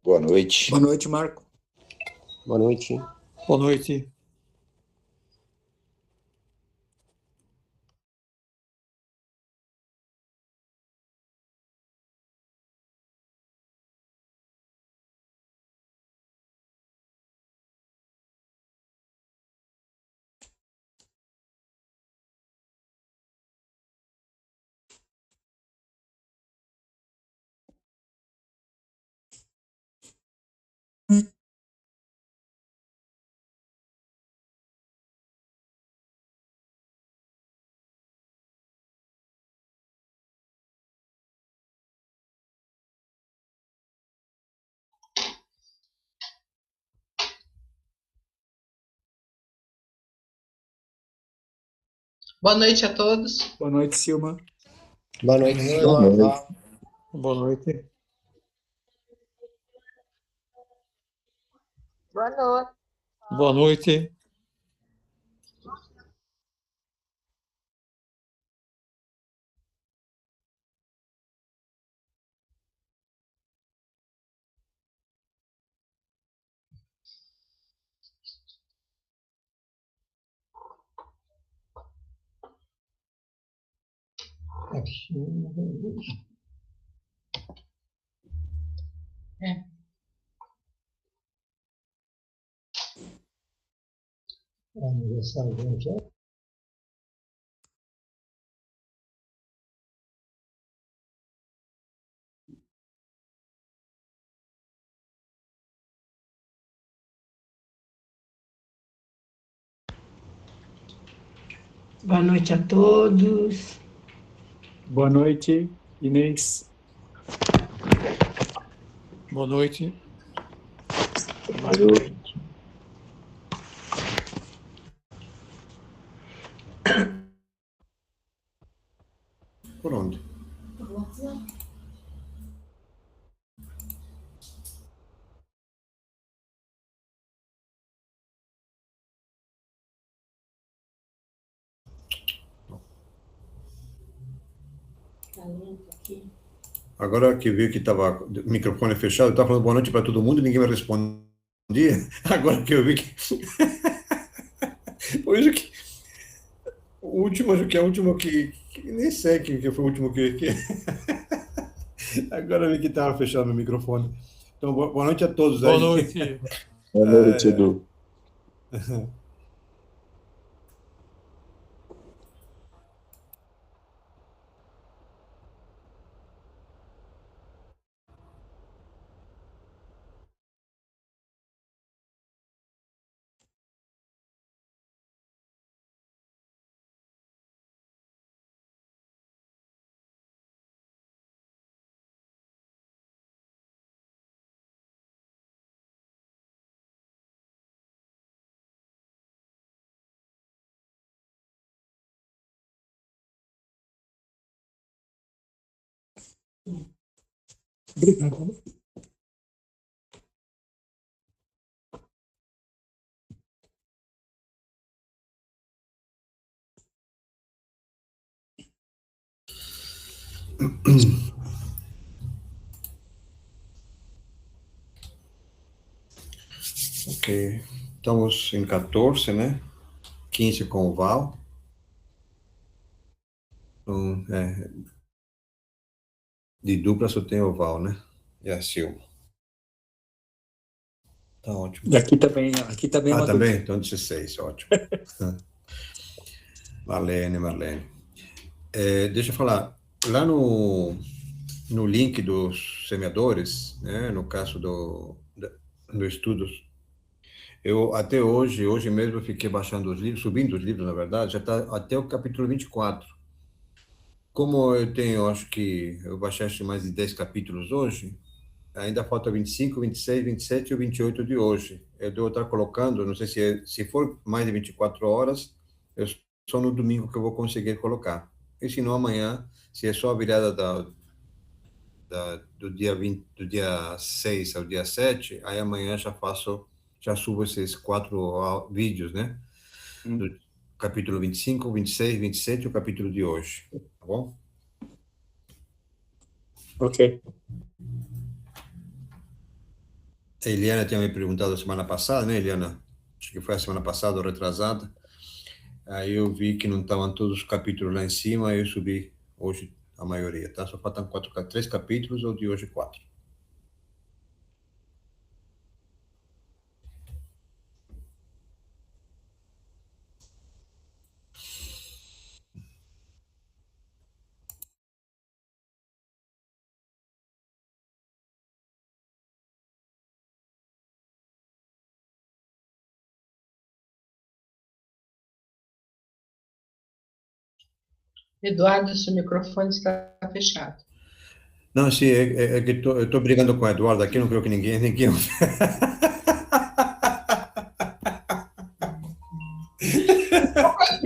Boa noite. Boa noite, Marco. Boa noite. Boa noite. Boa noite a todos. Boa noite, Silma. Boa noite, Boa noite. Silva. Boa noite. Boa noite. Boa noite. Boa noite a todos. Boa noite, Inês. Boa noite. Boa noite. Por onde? Agora que vi que estava o microfone fechado, eu estava falando boa noite para todo mundo e ninguém me respondia. Agora que eu vi que. Por isso que. O último, acho que é o último que nem sei que foi o último que... Agora eu vi que estava fechado o microfone. Então, boa noite a todos aí. Boa noite. Boa noite, Edu. Obrigado. Ok. Estamos em 14, né? 15 com o Val. Então, de dupla só tem o Val, né? E a Silma. Tá ótimo. E aqui também é uma também? dupla. Então 16, ótimo. Marlene. Deixa eu falar. Lá no link dos semeadores, né? No caso do estudo, eu até hoje mesmo eu fiquei baixando os livros, subindo os livros, na verdade, já está até o capítulo 24. Como eu tenho, acho que eu baixei mais de 10 capítulos hoje, ainda falta 25, 26, 27 e o 28 de hoje. Eu devo estar colocando, não sei se for mais de 24 horas, só no domingo que eu vou conseguir colocar. E se não, amanhã, se é só a virada do dia 20, do dia 6 ao dia 7, aí amanhã já subo esses 4 vídeos, né? Do capítulo 25, 26, 27 e o capítulo de hoje, tá bom? Ok. a Eliana tinha me perguntado semana passada, né, Eliana? Acho que foi a semana passada ou retrasada. Aí eu vi que não estavam todos os capítulos lá em cima, aí eu subi hoje a maioria, tá? Só faltam 3 capítulos, ou de hoje 4. Eduardo, seu microfone está fechado. Não, sim, é que eu estou brigando com o Eduardo aqui, não creio que ninguém...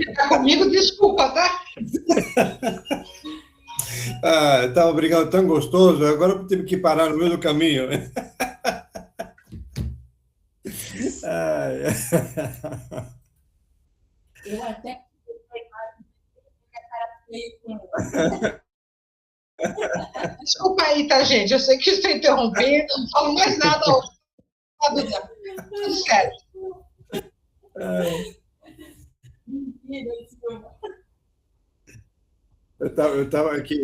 Está comigo, desculpa, tá? Ah, estava brigando tão gostoso, agora eu tive que parar no meio do caminho. Ai. Eu até Desculpa aí, tá, gente? Eu sei que estou interrompendo, não falo mais nada ao lado da. Tudo certo. mentira, desculpa. Eu estava aqui.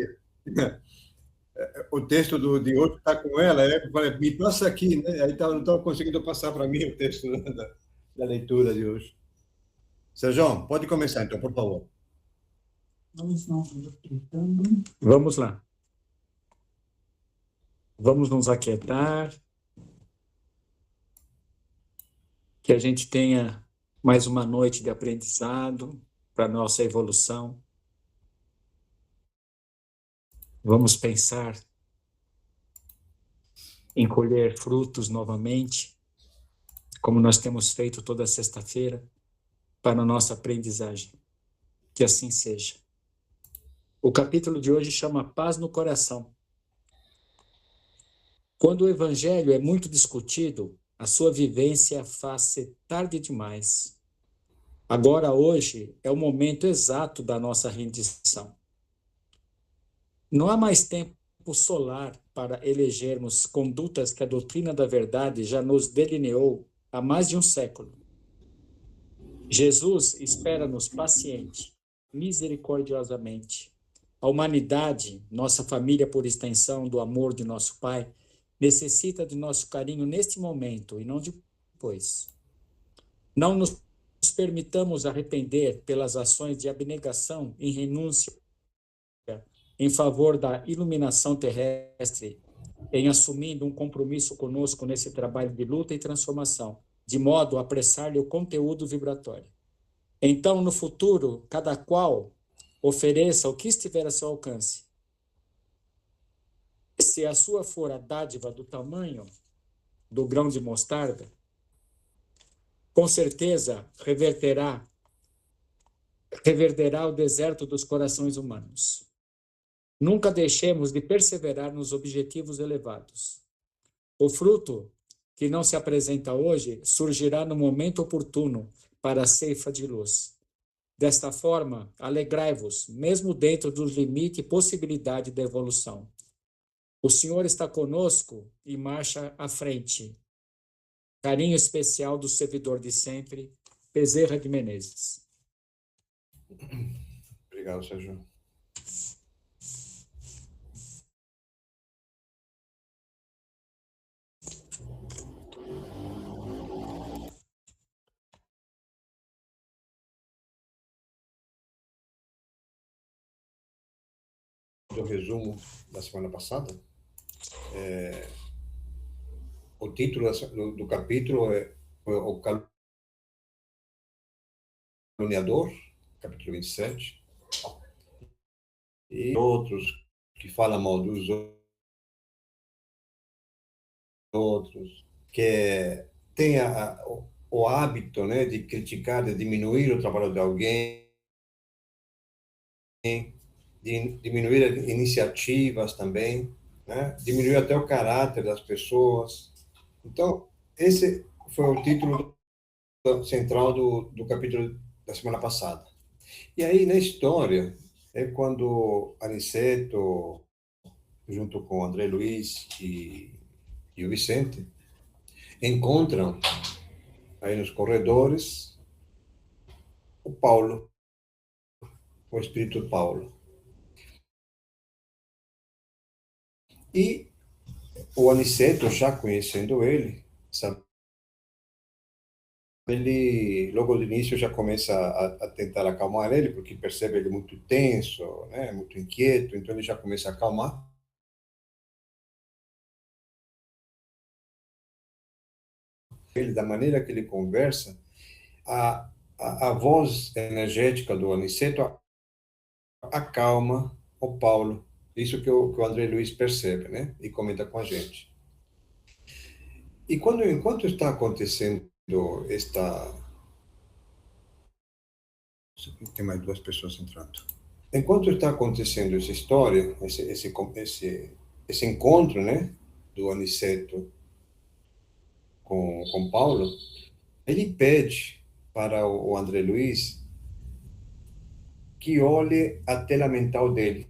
O texto de hoje está com ela, eu falei, me passa aqui, né? Aí não estava conseguindo passar para mim o texto da leitura de hoje. Sérgio, pode começar então, por favor. Vamos lá. Vamos nos aquietar. Que a gente tenha mais uma noite de aprendizado para a nossa evolução. Vamos pensar em colher frutos novamente, como nós temos feito toda sexta-feira, para a nossa aprendizagem. Que assim seja. O capítulo de hoje chama Paz no Coração. Quando o Evangelho é muito discutido, a sua vivência faz-se tarde demais. Agora, hoje, é o momento exato da nossa rendição. Não há mais tempo solar para elegermos condutas que a doutrina da verdade já nos delineou há mais de um século. Jesus espera-nos paciente, misericordiosamente. A humanidade, nossa família por extensão do amor de nosso Pai, necessita de nosso carinho neste momento e não depois. Não nos permitamos arrepender pelas ações de abnegação e renúncia em favor da iluminação terrestre, em assumindo um compromisso conosco nesse trabalho de luta e transformação, de modo a apressar-lhe o conteúdo vibratório. Então, no futuro, cada qual ofereça o que estiver a seu alcance. Se a sua for a dádiva do tamanho do grão de mostarda, com certeza reverterá o deserto dos corações humanos. Nunca deixemos de perseverar nos objetivos elevados. O fruto que não se apresenta hoje surgirá no momento oportuno para a ceifa de luz. Desta forma, alegrai-vos, mesmo dentro do limite e possibilidade da evolução. O Senhor está conosco e marcha à frente. Carinho especial do servidor de sempre, Bezerra de Menezes. Obrigado, Sérgio. Do resumo da semana passada, o título do capítulo é O Caluniador, capítulo 27, e outros que falam mal dos outros, que tem o hábito, né, de criticar, de diminuir o trabalho de alguém, de diminuir iniciativas também, né? Diminuir até o caráter das pessoas. Então, esse foi o título central do capítulo da semana passada. E aí, na história, é quando Aniceto, junto com o André Luiz e o Vicente, encontram aí nos corredores o Paulo, o Espírito Paulo. E o Aniceto, já conhecendo ele, sabe, ele logo de início já começa a tentar acalmar ele, porque percebe ele muito tenso, né, muito inquieto, então ele já começa a acalmar. Ele, da maneira que ele conversa, a voz energética do Aniceto acalma o Paulo. Isso que o André Luiz percebe, né? E comenta com a gente. E enquanto está acontecendo esta... Tem mais duas pessoas entrando. Enquanto está acontecendo essa história, esse encontro, né? Do Aniceto com Paulo, ele pede para o André Luiz que olhe a tela mental dele,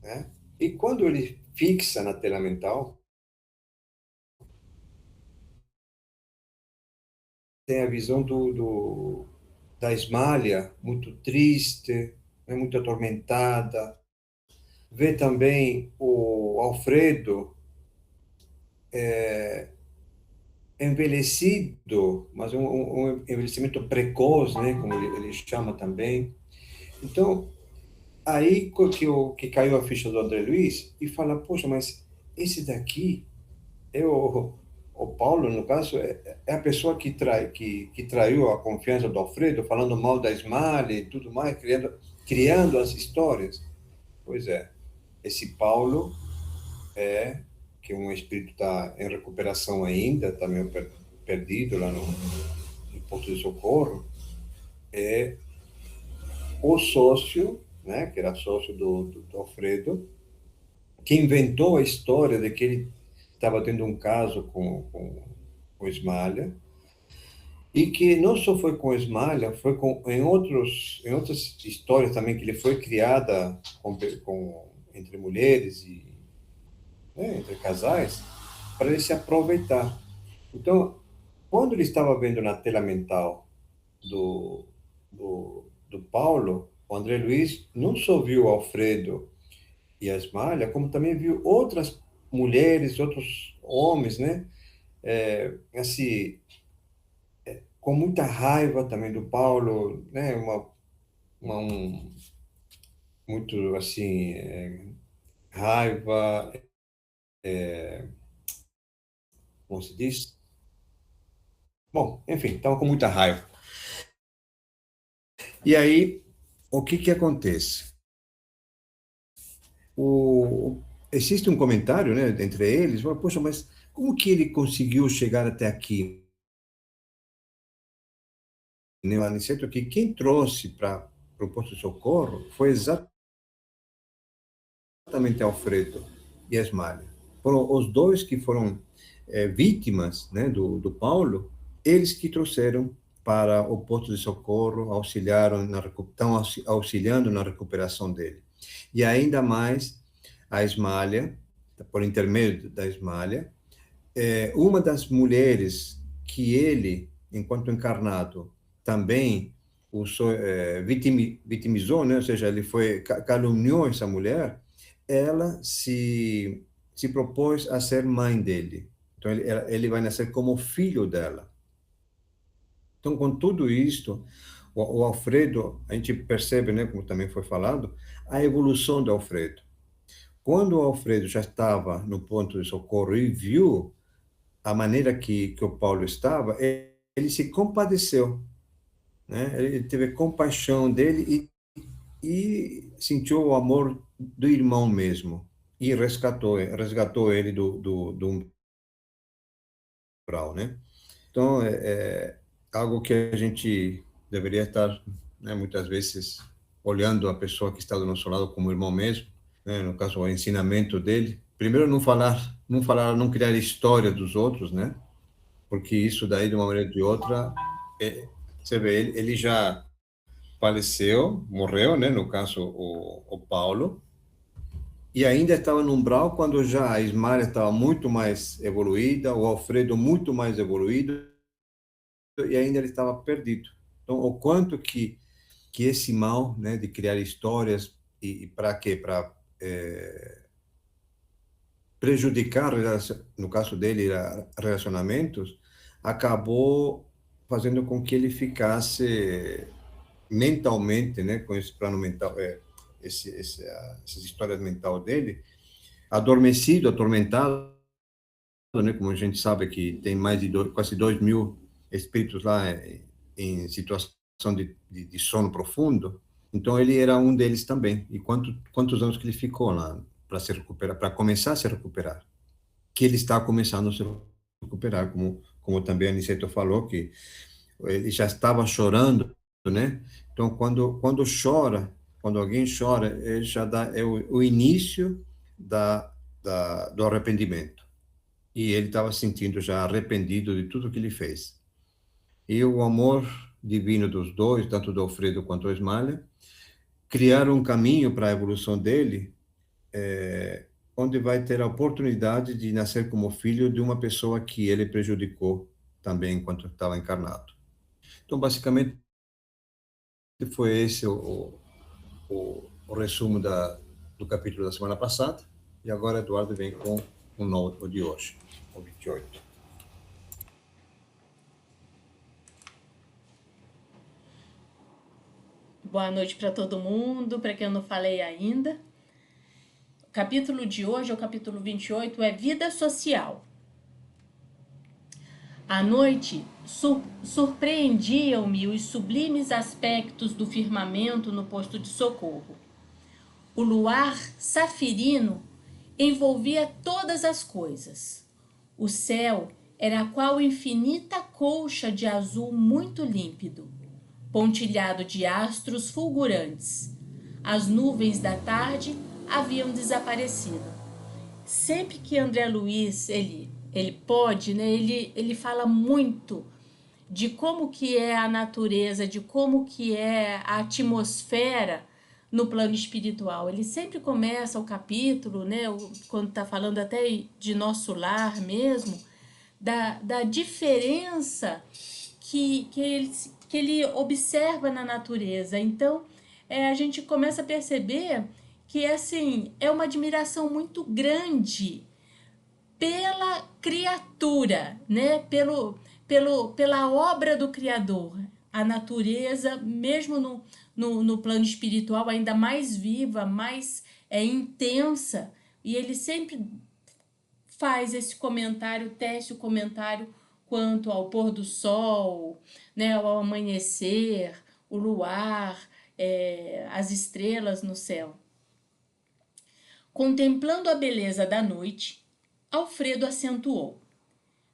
né? E quando ele fixa na tela mental, tem a visão da Ismália, muito triste, né, muito atormentada. Vê também o Alfredo envelhecido, mas um envelhecimento precoce, né, como ele chama também. Então, aí que caiu a ficha do André Luiz e fala, poxa, mas esse daqui é o Paulo, no caso, é a pessoa que traiu a confiança do Alfredo, falando mal da Ismael e tudo mais, criando as histórias. Pois é, esse Paulo que um espírito está em recuperação ainda, está meio perdido lá no Porto de Socorro, é o sócio, né, que era sócio do Alfredo, que inventou a história de que ele estava tendo um caso com Ismália, e que não só foi com Ismália, foi em outras histórias também, que ele foi criada entre mulheres e, né, entre casais, para ele se aproveitar. Então, quando ele estava vendo na tela mental do Paulo, o André Luiz não só viu o Alfredo e a Ismália, como também viu outras mulheres, outros homens, né? Assim, com muita raiva também do Paulo, né? Muito assim, raiva, como se diz? Bom, enfim, estava com muita raiva. E aí, o que acontece? Existe um comentário, né, entre eles, fala, poxa, mas como que ele conseguiu chegar até aqui? No Aniceto, que quem trouxe para o posto de socorro foi exatamente Alfredo e Esmália. Foram os dois que foram vítimas, né, do Paulo, eles que trouxeram para o posto de socorro, estão auxiliando na recuperação dele. E ainda mais a Ismália, por intermédio da Ismália, uma das mulheres que ele, enquanto encarnado, também vitimizou, né? Ou seja, ele caluniou essa mulher, ela se propôs a ser mãe dele. Então, ele vai nascer como filho dela. Então, com tudo isto, o Alfredo, a gente percebe, né, como também foi falado, a evolução do Alfredo. Quando o Alfredo já estava no ponto de socorro e viu a maneira que o Paulo estava, ele se compadeceu, né? Ele teve compaixão dele e sentiu o amor do irmão mesmo e resgatou ele do umbral, né? Então, é algo que a gente deveria estar, né, muitas vezes olhando a pessoa que está do nosso lado como irmão mesmo, né? No caso, o ensinamento dele. Primeiro, não criar história dos outros, né? Porque isso daí, de uma maneira ou de outra, você vê, ele já faleceu, morreu, né? No caso, o Paulo, e ainda estava no umbral quando já a Ismália estava muito mais evoluída, o Alfredo muito mais evoluído, e ainda ele estava perdido. Então, o quanto que esse mal, né, de criar histórias e para quê? Para prejudicar, no caso dele, relacionamentos, acabou fazendo com que ele ficasse mentalmente, né, com esse plano mental, essas histórias mental dele, adormecido, atormentado, né, como a gente sabe que tem mais de quase 2.000 espíritos lá em situação de sono profundo, então ele era um deles também. E quantos anos que ele ficou lá para se recuperar, para começar a se recuperar? Que ele está começando a se recuperar, como também a Aniceto falou, que ele já estava chorando, né? Então, quando chora, quando alguém chora, já é o início do arrependimento. E ele estava sentindo já arrependido de tudo que ele fez. E o amor divino dos dois, tanto do Alfredo quanto do Ismália, criaram um caminho para a evolução dele, onde vai ter a oportunidade de nascer como filho de uma pessoa que ele prejudicou também enquanto estava encarnado. Então, basicamente, foi esse o resumo do capítulo da semana passada. E agora Eduardo vem com o novo de hoje, o 28. Boa noite para todo mundo, para quem eu não falei ainda. O capítulo de hoje, o capítulo 28, é Vida Social. À noite, surpreendiam-me os sublimes aspectos do firmamento no posto de socorro. O luar safirino envolvia todas as coisas. O céu era qual infinita colcha de azul muito límpido, pontilhado de astros fulgurantes. As nuvens da tarde haviam desaparecido. Sempre que André Luiz, ele pode, né, ele fala muito de como que é a natureza, de como que é a atmosfera no plano espiritual. Ele sempre começa o capítulo, né, quando está falando até de nosso lar mesmo, da diferença que ele observa na natureza. Então, a gente começa a perceber que assim, é uma admiração muito grande pela criatura, né? Pela obra do Criador. A natureza, mesmo no plano espiritual, ainda mais viva, mais intensa. E ele sempre faz esse comentário, tece o comentário quanto ao pôr do sol, né, ao amanhecer, o luar, as estrelas no céu. Contemplando a beleza da noite, Alfredo acentuou: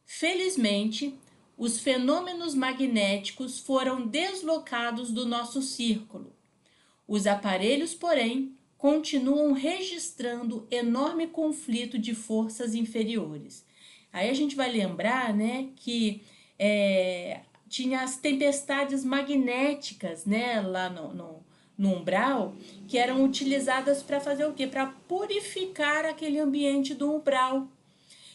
felizmente, os fenômenos magnéticos foram deslocados do nosso círculo. Os aparelhos, porém, continuam registrando enorme conflito de forças inferiores. Aí a gente vai lembrar, né, que tinha as tempestades magnéticas, né, lá no umbral, que eram utilizadas para fazer o quê? Para purificar aquele ambiente do umbral,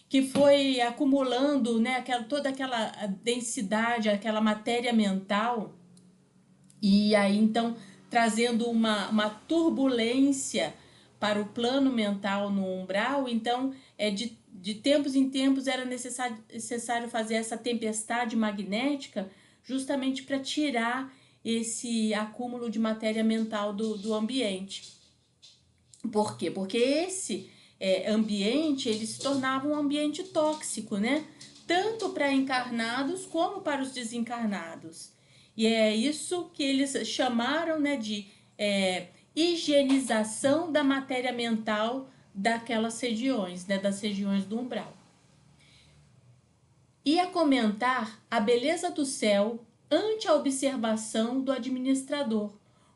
que foi acumulando, né, toda aquela densidade, aquela matéria mental, e aí então trazendo uma turbulência para o plano mental no umbral. Então, de tempos em tempos era necessário fazer essa tempestade magnética justamente para tirar esse acúmulo de matéria mental do ambiente. Por quê? Porque esse ambiente ele se tornava um ambiente tóxico, né? Tanto para encarnados como para os desencarnados. E é isso que eles chamaram, né, de higienização da matéria mental daquelas regiões, né, das regiões do umbral. Ia comentar a beleza do céu ante a observação do administrador,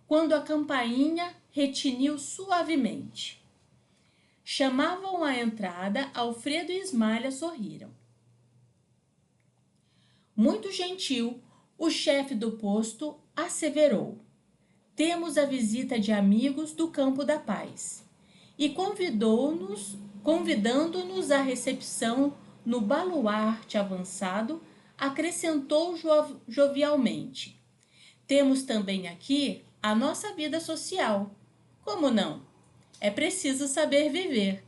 quando a campainha retiniu suavemente. Chamavam à entrada, Alfredo e Ismália sorriram. Muito gentil, o chefe do posto asseverou: temos a visita de amigos do Campo da Paz. e convidando-nos à recepção no baluarte avançado, acrescentou jovialmente: temos também aqui a nossa vida social. Como não? É preciso saber viver.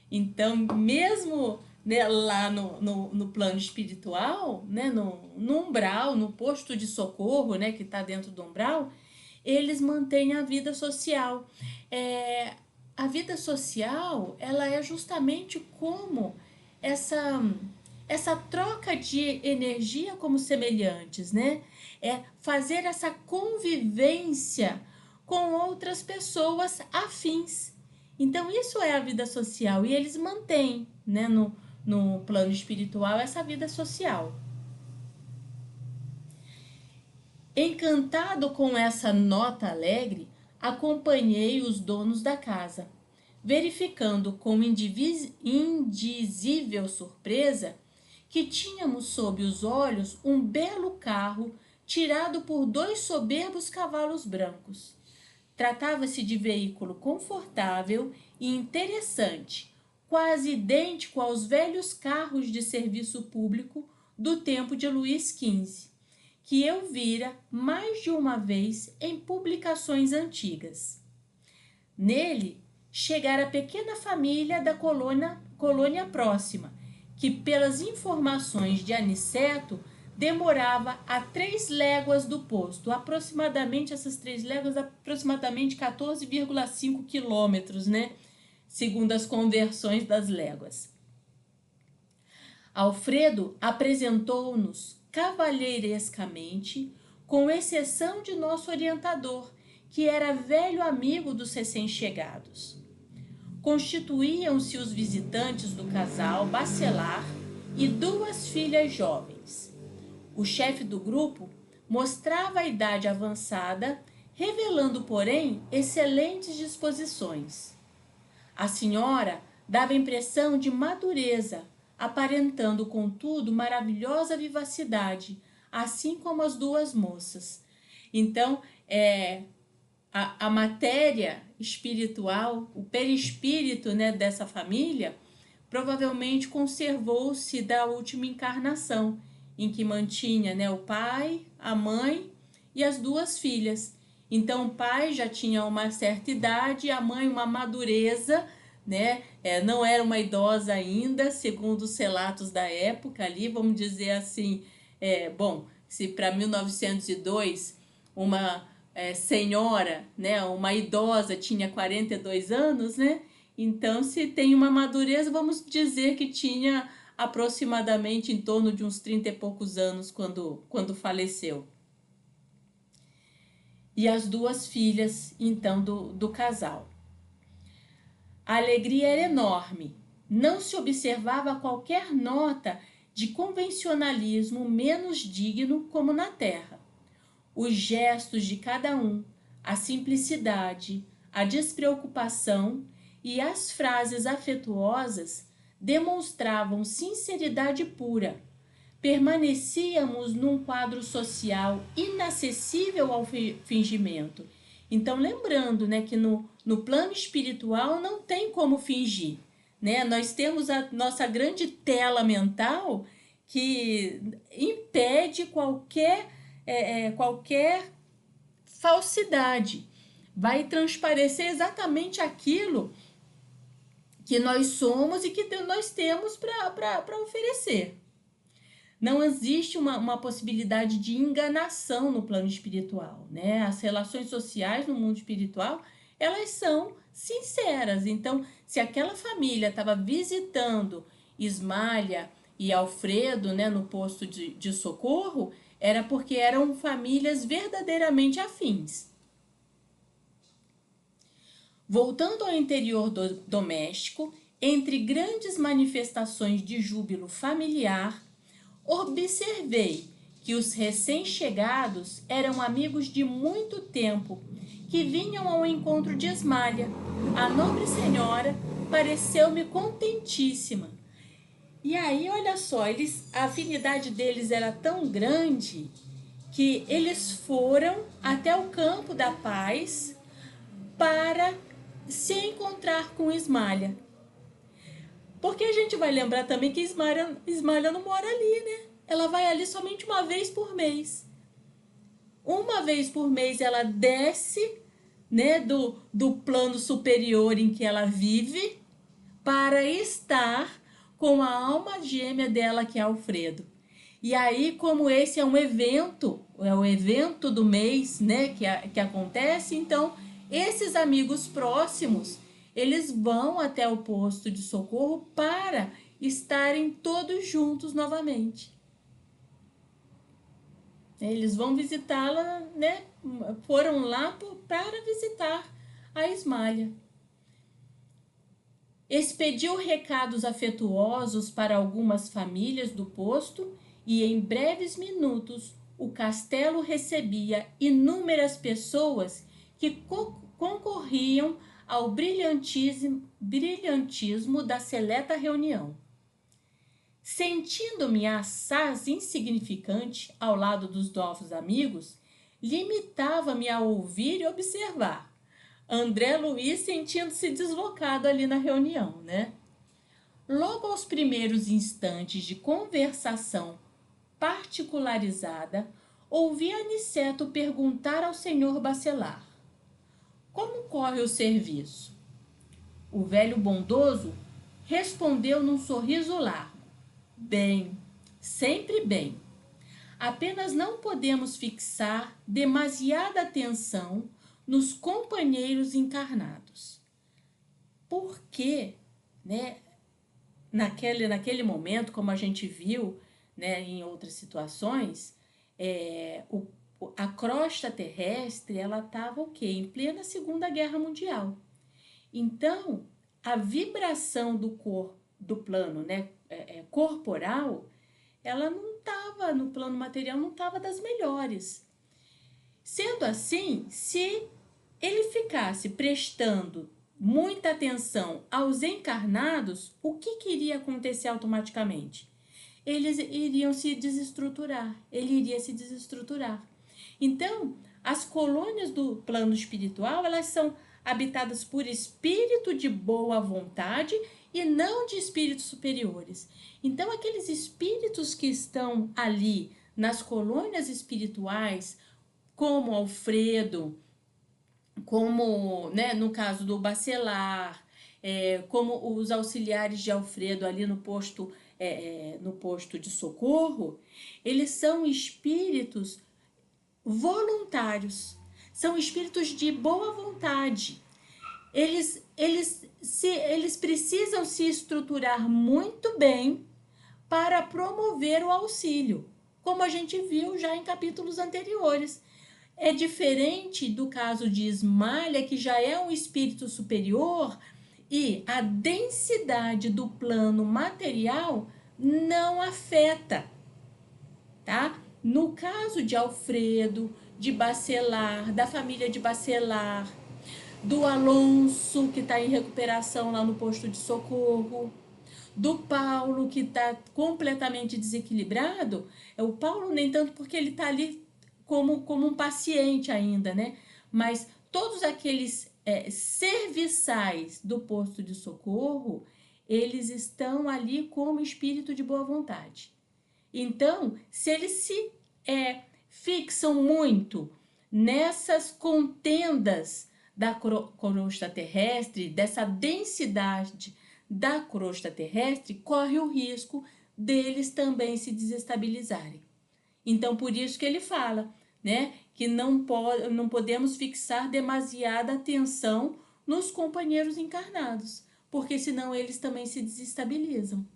Então, mesmo, né, lá no plano espiritual, né, no umbral, no posto de socorro, né, que está dentro do umbral, eles mantêm a vida social. A vida social, ela é justamente como essa troca de energia como semelhantes, né? É fazer essa convivência com outras pessoas afins. Então, isso é a vida social, e eles mantêm, né, no plano espiritual, essa vida social. Encantado com essa nota alegre, acompanhei os donos da casa, verificando com indizível surpresa que tínhamos sob os olhos um belo carro tirado por 2 soberbos cavalos brancos. Tratava-se de veículo confortável e interessante, quase idêntico aos velhos carros de serviço público do tempo de Luís XV, que eu vira mais de uma vez em publicações antigas. Nele chegara a pequena família da colônia próxima, que, pelas informações de Aniceto, demorava a 3 léguas do posto, aproximadamente essas 3 léguas, aproximadamente 14,5 quilômetros, né? Segundo as conversões das léguas. Alfredo apresentou-nos cavalheirescamente, com exceção de nosso orientador, que era velho amigo dos recém-chegados. Constituíam-se os visitantes do casal Bachelard e 2 filhas jovens. O chefe do grupo mostrava a idade avançada, revelando, porém, excelentes disposições. A senhora dava impressão de madureza, aparentando, contudo, maravilhosa vivacidade, assim como as 2 moças. Então, a matéria espiritual, o perispírito, né, dessa família, provavelmente conservou-se da última encarnação, em que mantinha, né, o pai, a mãe e as 2 filhas. Então, o pai já tinha uma certa idade, a mãe uma madureza, né? Não era uma idosa ainda, segundo os relatos da época ali, vamos dizer assim, se para 1902 uma senhora, né, uma idosa tinha 42 anos, né? Então, se tem uma madureza, vamos dizer que tinha aproximadamente em torno de uns 30 e poucos anos quando faleceu. E as 2 filhas, então, do casal. A alegria era enorme. Não se observava qualquer nota de convencionalismo menos digno como na terra. Os gestos de cada um, a simplicidade, a despreocupação e as frases afetuosas demonstravam sinceridade pura. Permanecíamos num quadro social inacessível ao fingimento. Então, lembrando, né, que no plano espiritual não tem como fingir, né? Nós temos a nossa grande tela mental que impede qualquer falsidade. Vai transparecer exatamente aquilo que nós somos e que nós temos para oferecer. Não existe uma possibilidade de enganação no plano espiritual, né? As relações sociais no mundo espiritual, elas são sinceras. Então, se aquela família estava visitando Ismália e Alfredo, né, no posto de socorro, era porque eram famílias verdadeiramente afins. Voltando ao interior doméstico, entre grandes manifestações de júbilo familiar, observei que os recém-chegados eram amigos de muito tempo, que vinham ao encontro de Ismália. A nobre senhora pareceu-me contentíssima. E aí, olha só, a afinidade deles era tão grande que eles foram até o Campo da Paz para se encontrar com Ismalha. Porque a gente vai lembrar também que Ismalha não mora ali, né? Ela vai ali somente uma vez por mês. Uma vez por mês ela desce, né, do plano superior em que ela vive para estar com a alma gêmea dela, que é Alfredo. E aí, como esse é um evento, é o evento do mês, né, que acontece, então esses amigos próximos, eles vão até o posto de socorro para estarem todos juntos novamente. Eles vão visitá-la, né? Foram lá para visitar a Ismalha. Expediu recados afetuosos para algumas famílias do posto e em breves minutos o castelo recebia inúmeras pessoas que concorriam ao brilhantismo da seleta reunião. Sentindo-me assaz insignificante ao lado dos novos amigos, limitava-me a ouvir e observar. André Luiz sentindo-se deslocado ali na reunião, né? Logo aos primeiros instantes de conversação particularizada, ouvi Aniceto perguntar ao senhor Bacelar: como corre o serviço? O velho bondoso respondeu num sorriso largo: bem, sempre bem. Apenas não podemos fixar demasiada atenção nos companheiros encarnados. Porque, né, naquele momento, como a gente viu, né, em outras situações, a crosta terrestre ela estava o quê? Em plena Segunda Guerra Mundial. Então, a vibração do plano, né, corporal, ela não estava, no plano material, não estava das melhores. Sendo assim, se ele ficasse prestando muita atenção aos encarnados, o que iria acontecer automaticamente? Eles iriam se desestruturar, ele iria se desestruturar. Então, as colônias do plano espiritual, elas são habitadas por espírito de boa vontade e não de espíritos superiores. Então, aqueles espíritos que estão ali nas colônias espirituais, como Alfredo, como, né, no caso do Bacelar, como os auxiliares de Alfredo ali no posto de socorro, eles são espíritos voluntários, são espíritos de boa vontade. Eles precisam se estruturar muito bem para promover o auxílio, como a gente viu já em capítulos anteriores. É diferente do caso de Ismalha, que já é um espírito superior e a densidade do plano material não afeta, tá? No caso de Alfredo, de Bacelar, da família de Bacelar, do Alonso, que está em recuperação lá no posto de socorro, do Paulo, que está completamente desequilibrado, o Paulo nem tanto porque ele está ali como um paciente ainda, né? Mas todos aqueles serviçais do posto de socorro, eles estão ali como espírito de boa vontade. Então, se eles se fixam muito nessas contendas da crosta terrestre, dessa densidade da crosta terrestre, corre o risco deles também se desestabilizarem. Então, por isso que ele fala, né, que não podemos fixar demasiada atenção nos companheiros encarnados, porque senão eles também se desestabilizam.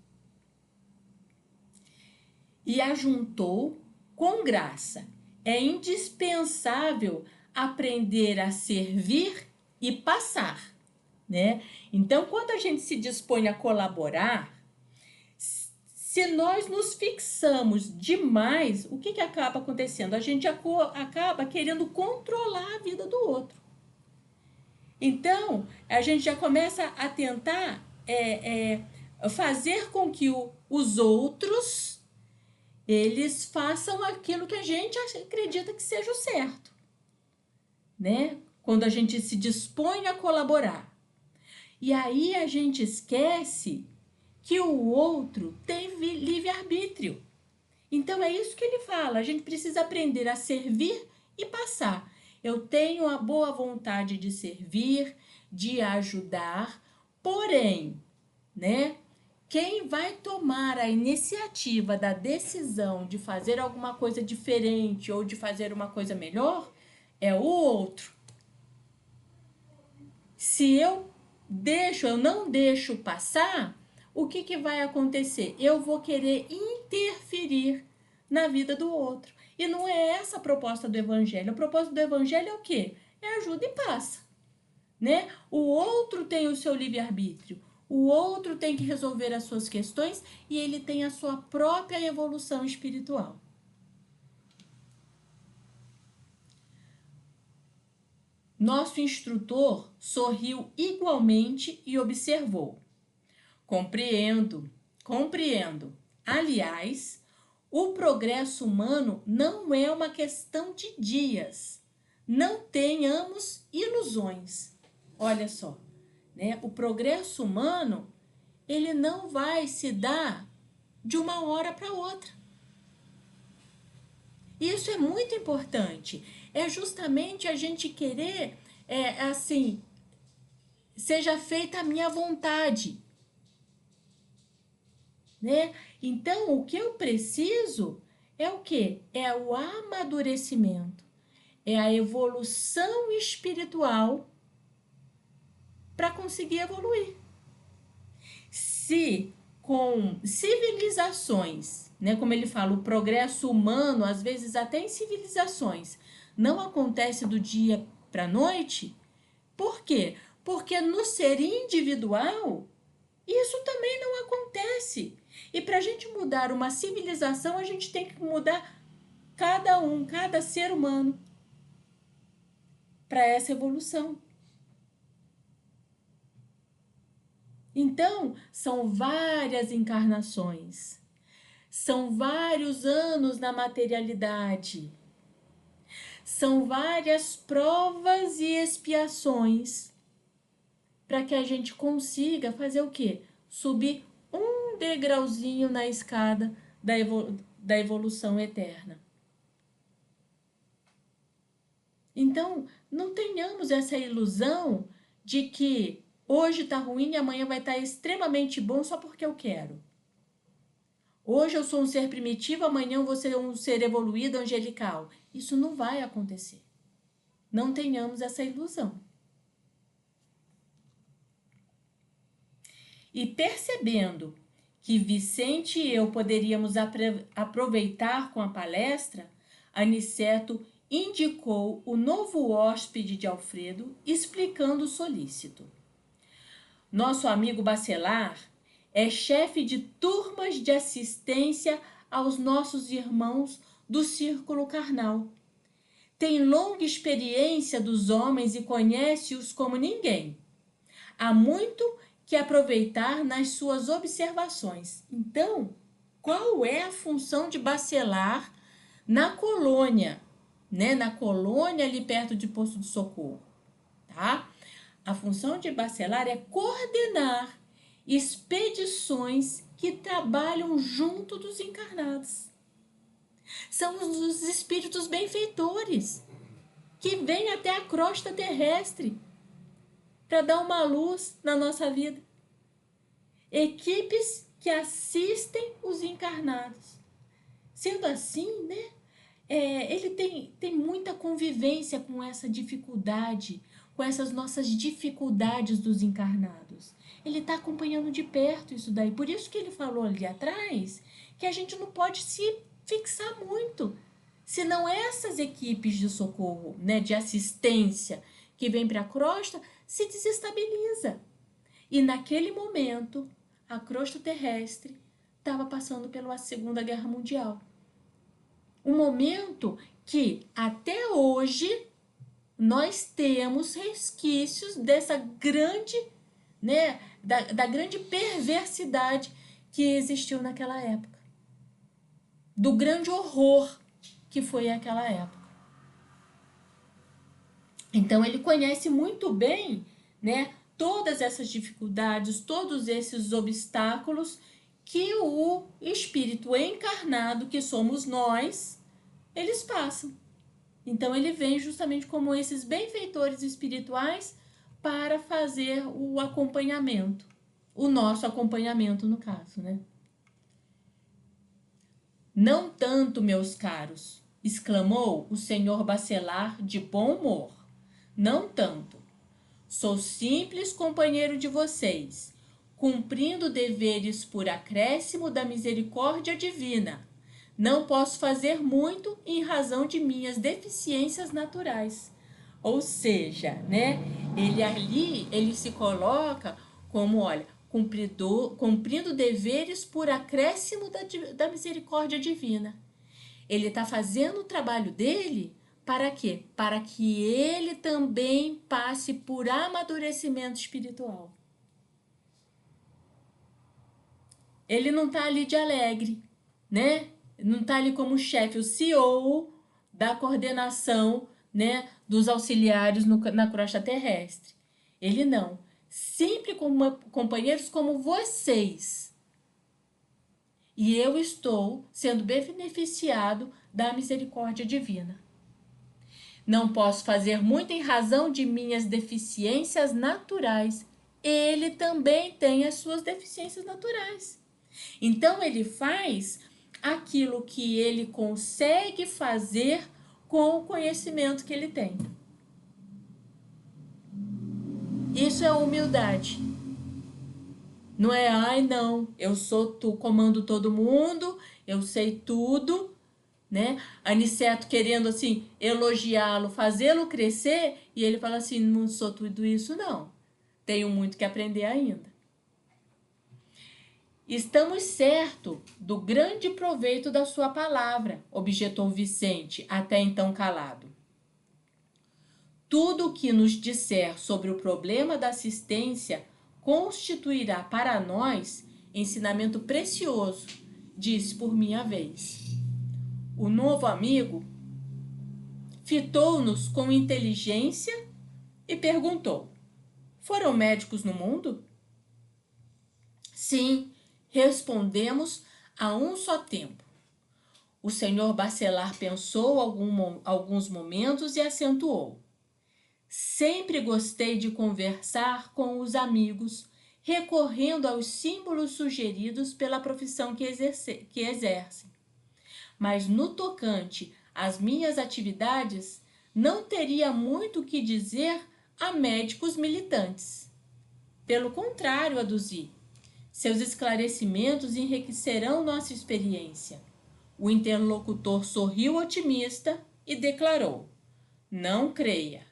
E ajuntou com graça: é indispensável aprender a servir e passar, né? Então, quando a gente se dispõe a colaborar, se nós nos fixamos demais, o que acaba acontecendo? A gente acaba querendo controlar a vida do outro. Então, a gente já começa a tentar fazer com que os outros, eles façam aquilo que a gente acredita que seja o certo, né? Quando a gente se dispõe a colaborar. E aí a gente esquece que o outro tem livre-arbítrio. Então é isso que ele fala, a gente precisa aprender a servir e passar. Eu tenho a boa vontade de servir, de ajudar, porém, né, quem vai tomar a iniciativa da decisão de fazer alguma coisa diferente ou de fazer uma coisa melhor é o outro. Se eu não deixo passar, o que vai acontecer? Eu vou querer interferir na vida do outro. E não é essa a proposta do Evangelho. A proposta do Evangelho é o quê? É ajuda e passa, né? O outro tem o seu livre-arbítrio. O outro tem que resolver as suas questões e ele tem a sua própria evolução espiritual. Nosso instrutor sorriu igualmente e observou. Compreendo. Aliás, o progresso humano não é uma questão de dias. Não tenhamos ilusões. Olha só, né? O progresso humano, ele não vai se dar de uma hora para outra. Isso é muito importante. É justamente a gente querer, seja feita a minha vontade, né? Então, o que eu preciso é o quê? É o amadurecimento, é a evolução espiritual para conseguir evoluir. Se com civilizações, né, como ele fala, o progresso humano, às vezes até em civilizações, não acontece do dia para a noite, por quê? Porque no ser individual, isso também não acontece. E para a gente mudar uma civilização, a gente tem que mudar cada ser humano para essa evolução. Então, são várias encarnações, são vários anos na materialidade, são várias provas e expiações para que a gente consiga fazer o quê? Subir um degrauzinho na escada da evolução eterna. Então, não tenhamos essa ilusão de que hoje está ruim e amanhã vai estar extremamente bom só porque eu quero. Hoje eu sou um ser primitivo, amanhã eu vou ser um ser evoluído, angelical. Isso não vai acontecer. Não tenhamos essa ilusão. E percebendo que Vicente e eu poderíamos aproveitar com a palestra, Aniceto indicou o novo hóspede de Alfredo, explicando o solícito. Nosso amigo Bacelar é chefe de turmas de assistência aos nossos irmãos do círculo carnal. Tem longa experiência dos homens e conhece-os como ninguém. Há muito que aproveitar nas suas observações. Então, qual é a função de Bacelar na colônia, né? Na colônia ali perto de Poço de Socorro, tá? A função de Bacelar é coordenar expedições que trabalham junto dos encarnados. São os espíritos benfeitores que vêm até a crosta terrestre para dar uma luz na nossa vida. Equipes que assistem os encarnados. Sendo assim, né? Ele tem muita convivência com essa dificuldade, com essas nossas dificuldades dos encarnados. Ele está acompanhando de perto isso daí. Por isso que ele falou ali atrás que a gente não pode se fixar muito. Senão essas equipes de socorro, né, de assistência que vem para a crosta, se desestabiliza. E naquele momento, a crosta terrestre estava passando pela Segunda Guerra Mundial. Um momento que, até hoje, nós temos resquícios dessa grande, né, da grande perversidade que existiu naquela época. Do grande horror que foi aquela época. Então, ele conhece muito bem, né, todas essas dificuldades, todos esses obstáculos que o espírito encarnado, que somos nós, eles passam. Então ele vem justamente como esses benfeitores espirituais para fazer o acompanhamento, o nosso acompanhamento no caso, né? Não tanto, meus caros, exclamou o senhor Bacelar de bom humor. Não tanto. Sou simples companheiro de vocês, cumprindo deveres por acréscimo da misericórdia divina. Não posso fazer muito em razão de minhas deficiências naturais. Ou seja, né, ele se coloca como, olha, cumprindo deveres por acréscimo da misericórdia divina. Ele está fazendo o trabalho dele para quê? Para que ele também passe por amadurecimento espiritual. Ele não está ali de alegre, né? Não está ali como chefe, o CEO da coordenação, né, dos auxiliares na crosta terrestre. Ele não. Sempre como companheiros como vocês. E eu estou sendo beneficiado da misericórdia divina. Não posso fazer muito em razão de minhas deficiências naturais. Ele também tem as suas deficiências naturais. Então, ele faz aquilo que ele consegue fazer com o conhecimento que ele tem. Isso é humildade. Não é, ai não, comando todo mundo, eu sei tudo, né? Aniceto querendo assim elogiá-lo, fazê-lo crescer, e ele fala assim, não sou tudo isso não. Tenho muito que aprender ainda. Estamos certos do grande proveito da sua palavra, objetou Vicente, até então calado. Tudo o que nos disser sobre o problema da assistência constituirá para nós ensinamento precioso, disse por minha vez. O novo amigo fitou-nos com inteligência e perguntou: foram médicos no mundo? Sim, respondemos a um só tempo. O senhor Bacelar pensou alguns momentos e acentuou: sempre gostei de conversar com os amigos, recorrendo aos símbolos sugeridos pela profissão que exercem. Mas no tocante às minhas atividades, não teria muito o que dizer a médicos militantes. Pelo contrário, aduzi, seus esclarecimentos enriquecerão nossa experiência. O interlocutor sorriu otimista e declarou: não creia.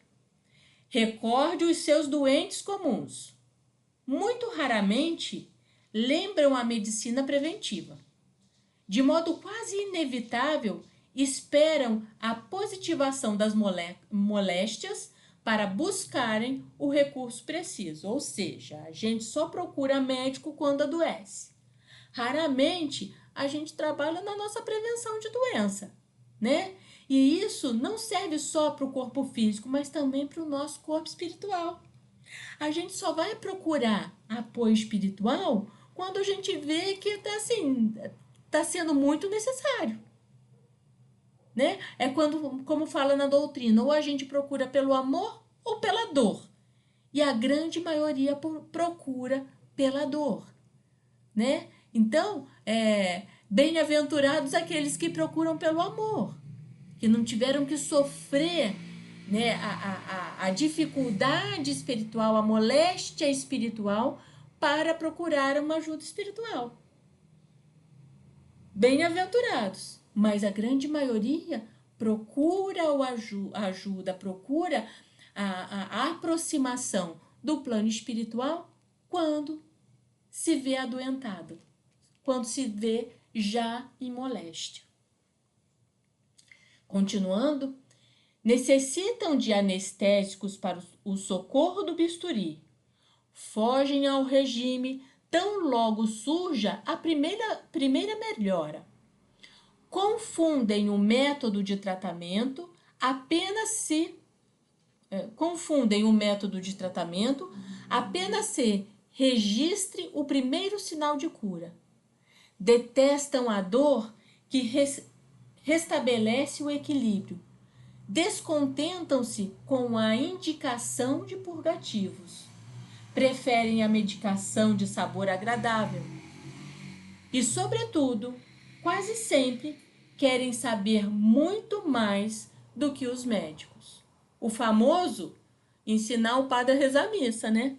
Recorde os seus doentes comuns. Muito raramente lembram a medicina preventiva. De modo quase inevitável, esperam a positivação das moléstias para buscarem o recurso preciso. Ou seja, a gente só procura médico quando adoece. Raramente a gente trabalha na nossa prevenção de doença, né? E isso não serve só para o corpo físico, mas também para o nosso corpo espiritual. A gente só vai procurar apoio espiritual quando a gente vê que está sendo muito necessário, né? É quando, como fala na doutrina, ou a gente procura pelo amor ou pela dor. E a grande maioria procura pela dor, né? Então, bem-aventurados aqueles que procuram pelo amor, que não tiveram que sofrer, né, a dificuldade espiritual, a moléstia espiritual para procurar uma ajuda espiritual. Bem-aventurados, mas a grande maioria procura a ajuda, procura a aproximação do plano espiritual quando se vê adoentado, quando se vê já em moléstia. Continuando, necessitam de anestésicos para o socorro do bisturi. Fogem ao regime tão logo surja a primeira melhora. Confundem o método de tratamento apenas se confundem o método de tratamento apenas se registre o primeiro sinal de cura. Detestam a dor que restabelece o equilíbrio. Descontentam-se com a indicação de purgativos. Preferem a medicação de sabor agradável. E, sobretudo, quase sempre querem saber muito mais do que os médicos. O famoso ensinar o padre a rezar a missa, né?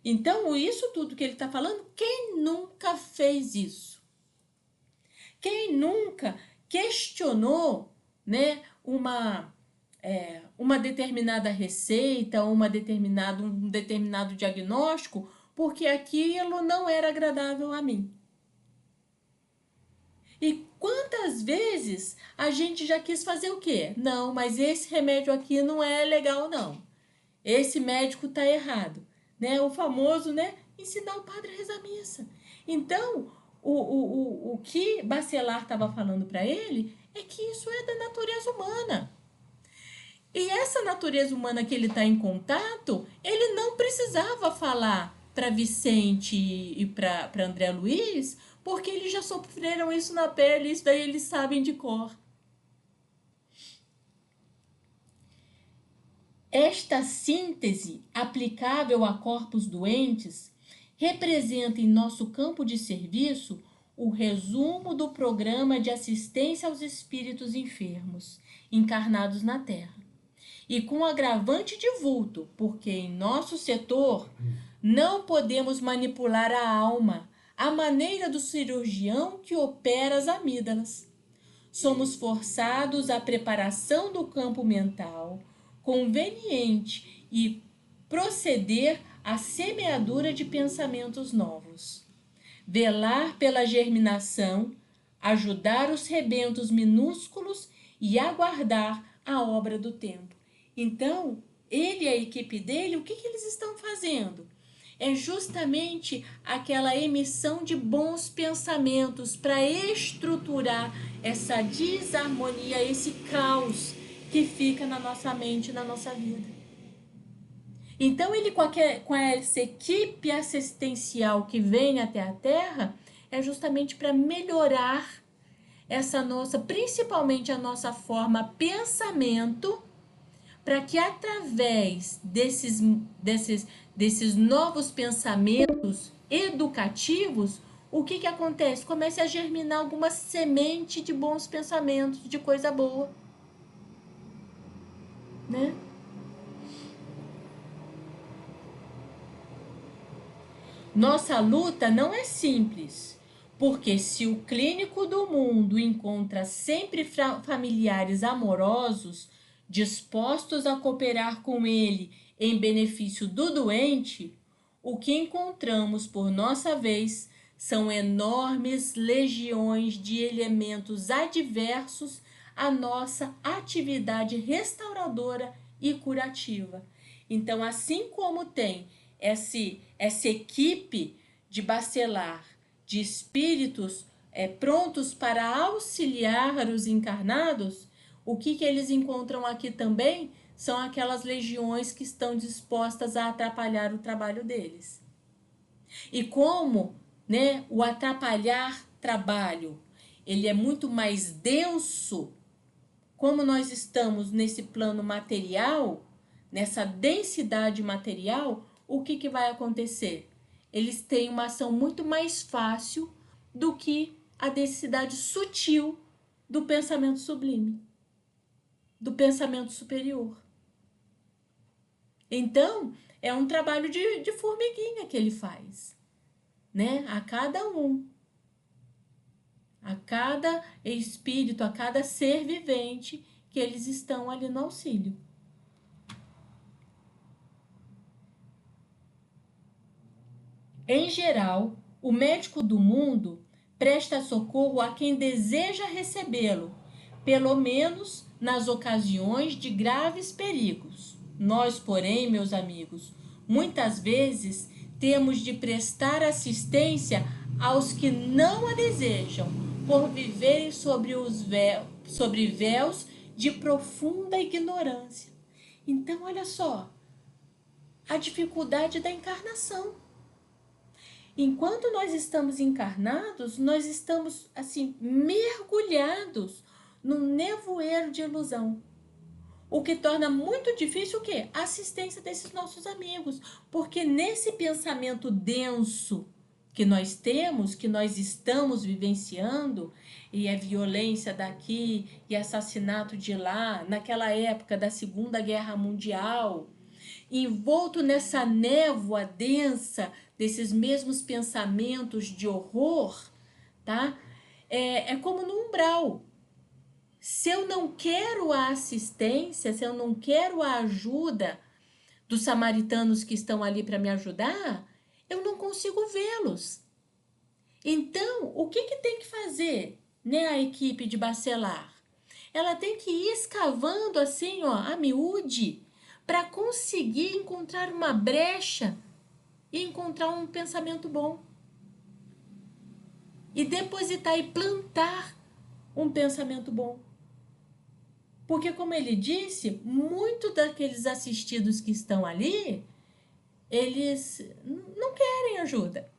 Então, isso tudo que ele está falando, quem nunca fez isso? Quem nunca questionou, né, uma determinada receita, um determinado diagnóstico, porque aquilo não era agradável a mim? E quantas vezes a gente já quis fazer o quê? Não, mas esse remédio aqui não é legal, não. Esse médico está errado. Né? O famoso, né? Ensinar o padre a rezar a missa. Então, o que Bachelard estava falando para ele é que isso é da natureza humana. E essa natureza humana que ele está em contato, ele não precisava falar para Vicente e para André Luiz, porque eles já sofreram isso na pele, isso daí eles sabem de cor. Esta síntese aplicável a corpos doentes representa em nosso campo de serviço o resumo do programa de assistência aos espíritos enfermos encarnados na Terra. E com agravante de vulto, porque em nosso setor não podemos manipular a alma à maneira do cirurgião que opera as amígdalas. Somos forçados à preparação do campo mental conveniente e proceder à semeadura de pensamentos novos. Velar pela germinação, ajudar os rebentos minúsculos e aguardar a obra do tempo. Então, ele e a equipe dele, o que eles estão fazendo? É justamente aquela emissão de bons pensamentos para estruturar essa desarmonia, esse caos que fica na nossa mente, na nossa vida. Então, ele com essa equipe assistencial que vem até a Terra, é justamente para melhorar essa nossa, principalmente a nossa forma pensamento, para que através desses novos pensamentos educativos, o que acontece? Comece a germinar alguma semente de bons pensamentos, de coisa boa. Né? Nossa luta não é simples, porque se o clínico do mundo encontra sempre familiares amorosos, dispostos a cooperar com ele em benefício do doente, o que encontramos por nossa vez são enormes legiões de elementos adversos à nossa atividade restauradora e curativa. Então, assim como tem essa equipe de Bachelard, de espíritos prontos para auxiliar os encarnados, o que eles encontram aqui também são aquelas legiões que estão dispostas a atrapalhar o trabalho deles. E como, né, o atrapalhar trabalho, ele é muito mais denso, como nós estamos nesse plano material, nessa densidade material, o que vai acontecer? Eles têm uma ação muito mais fácil do que a densidade sutil do pensamento sublime, do pensamento superior. Então, é um trabalho de formiguinha que ele faz, né? A cada um, a cada espírito, a cada ser vivente que eles estão ali no auxílio. Em geral, o médico do mundo presta socorro a quem deseja recebê-lo, pelo menos nas ocasiões de graves perigos. Nós, porém, meus amigos, muitas vezes temos de prestar assistência aos que não a desejam, por viverem sobre véus de profunda ignorância. Então, olha só, a dificuldade da encarnação. Enquanto nós estamos encarnados, nós estamos, assim, mergulhados num nevoeiro de ilusão. O que torna muito difícil o quê? A assistência desses nossos amigos. Porque nesse pensamento denso que nós temos, que nós estamos vivenciando, e a violência daqui, e assassinato de lá, naquela época da Segunda Guerra Mundial, envolto nessa névoa densa desses mesmos pensamentos de horror, tá? É como no umbral. Se eu não quero a assistência, se eu não quero a ajuda dos samaritanos que estão ali para me ajudar, eu não consigo vê-los. Então, o que tem que fazer, né, a equipe de Bacelar? Ela tem que ir escavando assim, ó, a miúde, para conseguir encontrar uma brecha e encontrar um pensamento bom. E depositar e plantar um pensamento bom. Porque, como ele disse, muitos daqueles assistidos que estão ali, eles não querem ajuda.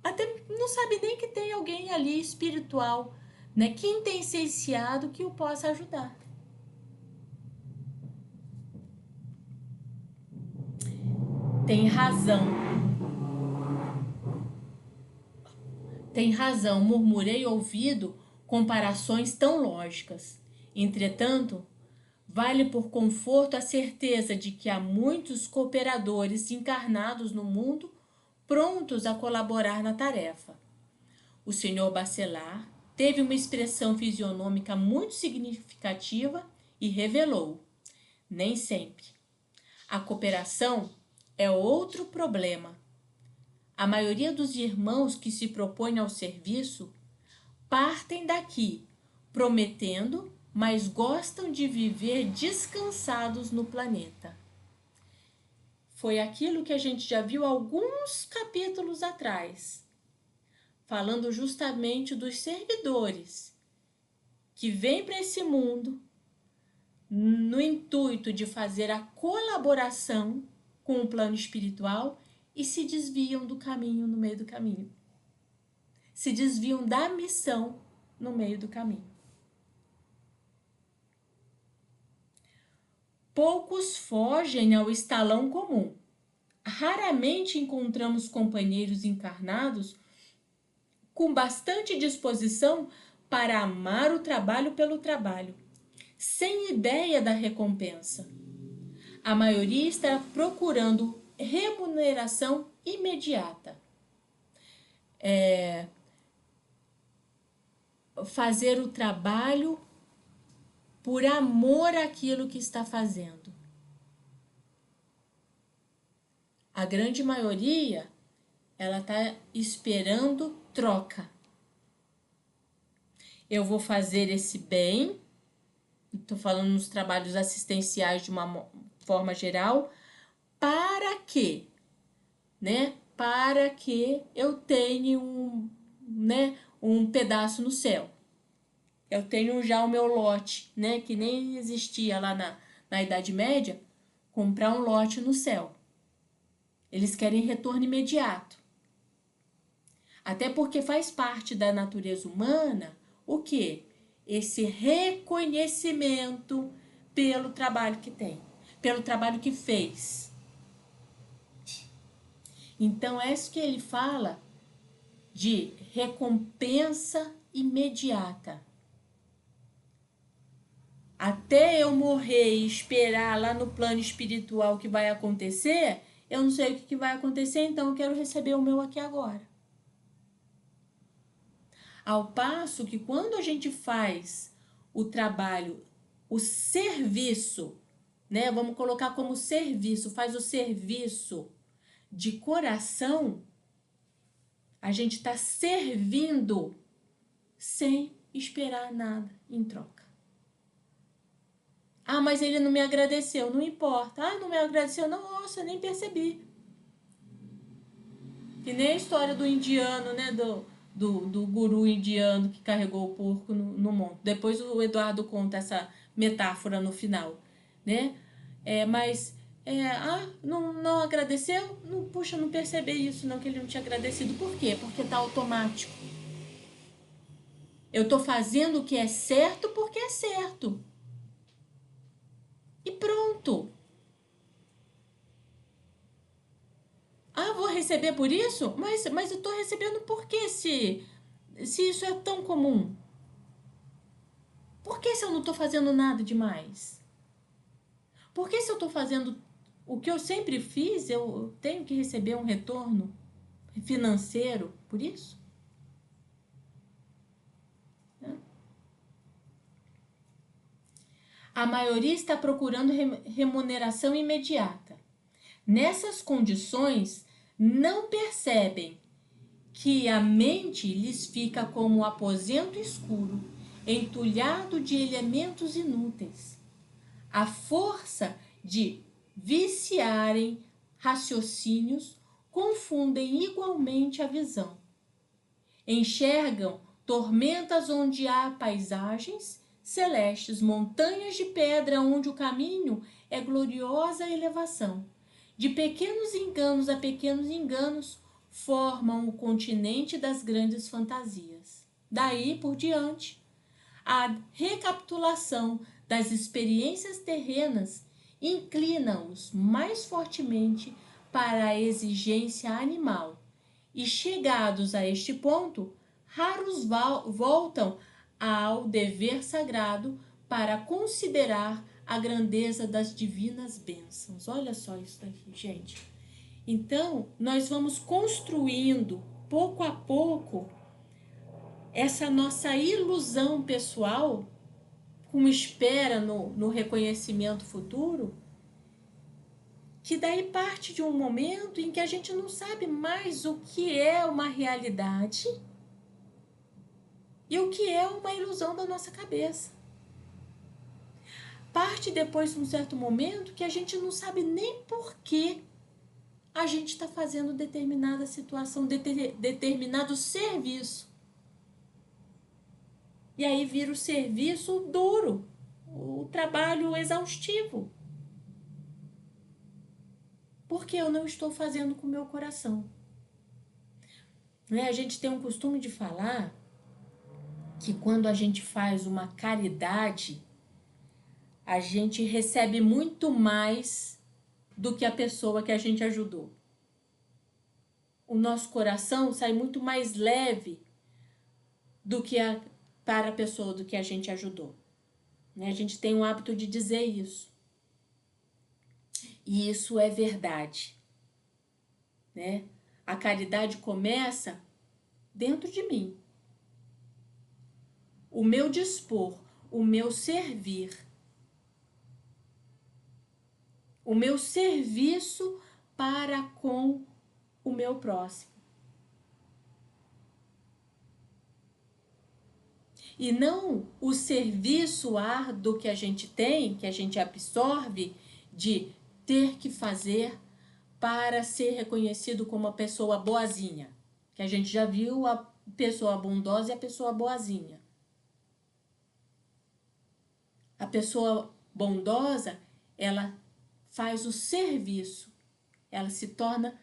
Até não sabe nem que tem alguém ali espiritual, né, quintessenciado que o possa ajudar. Tem razão. Tem razão, murmurei ouvido comparações tão lógicas. Entretanto, vale por conforto a certeza de que há muitos cooperadores encarnados no mundo prontos a colaborar na tarefa. O senhor Bacelar teve uma expressão fisionômica muito significativa e revelou: nem sempre. A cooperação é outro problema. A maioria dos irmãos que se propõem ao serviço partem daqui prometendo, mas gostam de viver descansados no planeta. Foi aquilo que a gente já viu alguns capítulos atrás, falando justamente dos servidores que vêm para esse mundo no intuito de fazer a colaboração com o plano espiritual e se desviam do caminho no meio do caminho. Se desviam da missão no meio do caminho. Poucos fogem ao estalão comum. Raramente encontramos companheiros encarnados com bastante disposição para amar o trabalho pelo trabalho, sem ideia da recompensa. A maioria está procurando remuneração imediata. Fazer o trabalho por amor àquilo que está fazendo. A grande maioria, ela está esperando troca. Eu vou fazer esse bem, estou falando nos trabalhos assistenciais de uma forma geral, para quê? Né? Para que eu tenha um pedaço no céu. Eu tenho já o meu lote, né? Que nem existia lá na Idade Média, comprar um lote no céu. Eles querem retorno imediato. Até porque faz parte da natureza humana o quê? Esse reconhecimento pelo trabalho que tem, pelo trabalho que fez. Então, é isso que ele fala de recompensa imediata. Até eu morrer e esperar lá no plano espiritual o que vai acontecer, eu não sei o que vai acontecer, então eu quero receber o meu aqui agora. Ao passo que quando a gente faz o trabalho, o serviço, né? Vamos colocar como serviço, faz o serviço de coração, a gente está servindo sem esperar nada em troca. Ah, mas ele não me agradeceu, não importa. Ah, não me agradeceu, não, nossa, nem percebi. Que nem a história do indiano, né, do guru indiano que carregou o porco no monte. Depois o Eduardo conta essa metáfora no final, né? Não agradeceu? Não, puxa, não percebi isso, não, que ele não tinha agradecido. Por quê? Porque tá automático. Eu tô fazendo o que é certo porque é certo. E pronto. Ah, vou receber por isso? Mas eu tô recebendo por quê se isso é tão comum? Por que se eu não tô fazendo nada demais? Por que se eu tô fazendo o que eu sempre fiz, eu tenho que receber um retorno financeiro por isso? A maioria está procurando remuneração imediata. Nessas condições, não percebem que a mente lhes fica como um aposento escuro, entulhado de elementos inúteis. A força de viciarem raciocínios confundem igualmente a visão. Enxergam tormentas onde há paisagens celestes, montanhas de pedra onde o caminho é gloriosa elevação. De pequenos enganos a pequenos enganos, formam o continente das grandes fantasias. Daí por diante, a recapitulação das experiências terrenas inclina-os mais fortemente para a exigência animal. E chegados a este ponto, raros voltam ao dever sagrado para considerar a grandeza das divinas bênçãos. Olha só isso daqui, gente. Então, nós vamos construindo, pouco a pouco, essa nossa ilusão pessoal, com espera no reconhecimento futuro, que daí parte de um momento em que a gente não sabe mais o que é uma realidade e o que é uma ilusão da nossa cabeça. Parte depois de um certo momento que a gente não sabe nem por que a gente está fazendo determinada situação, determinado serviço. E aí vira o serviço duro, o trabalho exaustivo. Porque eu não estou fazendo com o meu coração. Né? A gente tem um costume de falar que quando a gente faz uma caridade, a gente recebe muito mais do que a pessoa que a gente ajudou. O nosso coração sai muito mais leve do que para a pessoa do que a gente ajudou. Né? A gente tem o hábito de dizer isso. E isso é verdade. Né? A caridade começa dentro de mim. O meu dispor, o meu servir, o meu serviço para com o meu próximo. E não o serviço árduo que a gente tem, que a gente absorve, de ter que fazer para ser reconhecido como uma pessoa boazinha. Que a gente já viu a pessoa bondosa e a pessoa boazinha. A pessoa bondosa, ela faz o serviço, ela se torna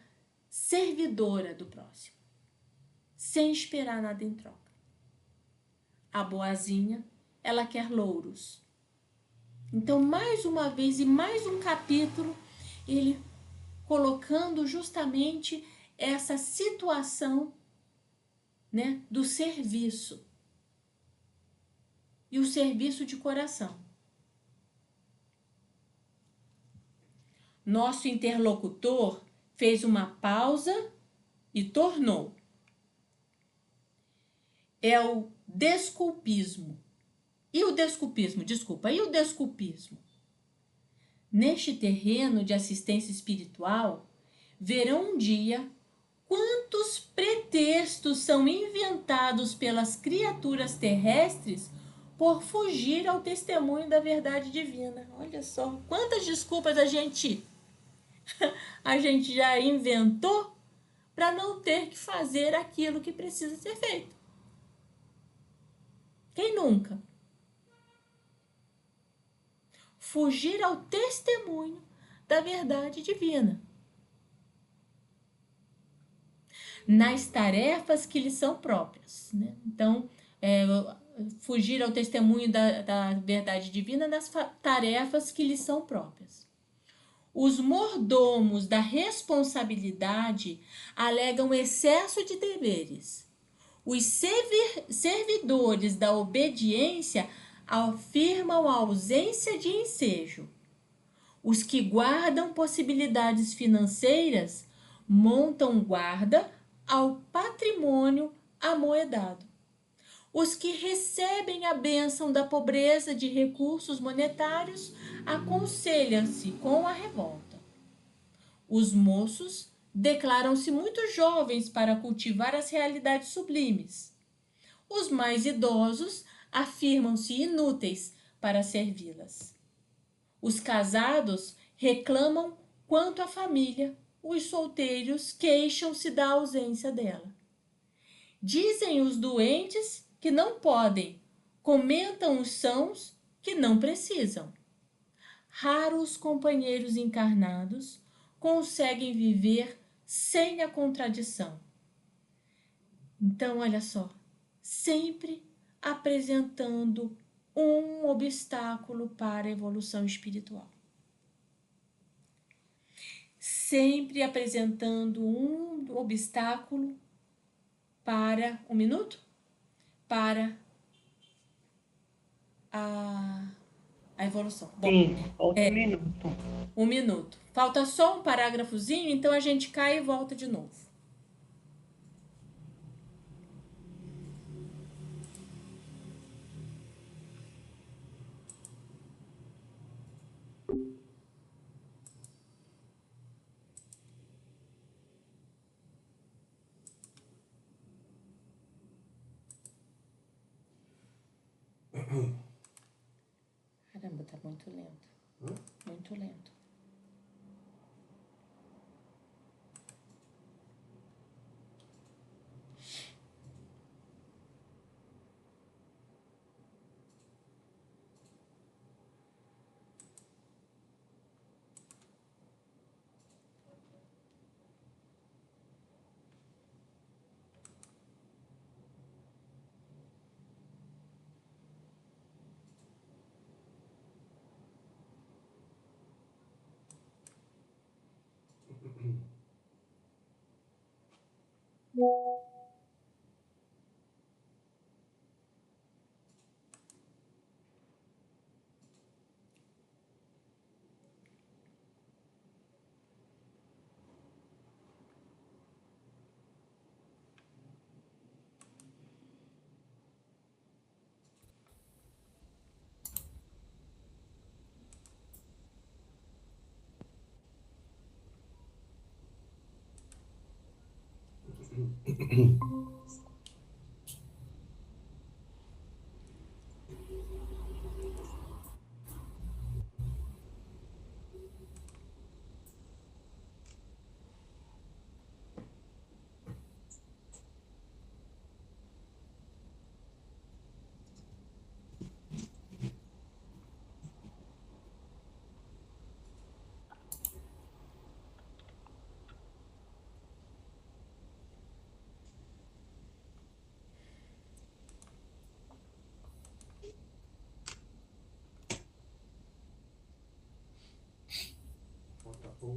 servidora do próximo, sem esperar nada em troca. A boazinha, ela quer louros. Então, mais uma vez e mais um capítulo, ele colocando justamente essa situação, né, do serviço. E o serviço de coração. Nosso interlocutor fez uma pausa e tornou. É o desculpismo. E o desculpismo? Neste terreno de assistência espiritual, verão um dia quantos pretextos são inventados pelas criaturas terrestres por fugir ao testemunho da verdade divina. Olha só, quantas desculpas a gente já inventou para não ter que fazer aquilo que precisa ser feito. Quem nunca? fugir ao testemunho da verdade divina, nas tarefas que lhes são próprias, né? Então, fugir ao testemunho da verdade divina nas tarefas que lhes são próprias. Os mordomos da responsabilidade alegam excesso de deveres. Os servidores da obediência afirmam a ausência de ensejo. Os que guardam possibilidades financeiras montam guarda ao patrimônio amoedado. Os que recebem a bênção da pobreza de recursos monetários aconselham-se com a revolta. Os moços declaram-se muito jovens para cultivar as realidades sublimes. Os mais idosos afirmam-se inúteis para servi-las. Os casados reclamam quanto à família, os solteiros queixam-se da ausência dela. Dizem os doentes que não podem, comentam os sãos que não precisam. Raros companheiros encarnados conseguem viver sem a contradição. Então, olha só, sempre apresentando um obstáculo para a evolução espiritual. Sempre apresentando um obstáculo para... Um minuto? Para a evolução. Bom, Sim, falta um minuto. Um minuto. Falta só um parágrafozinho, então a gente cai e volta de novo. Caramba, tá muito lento. Muito lento.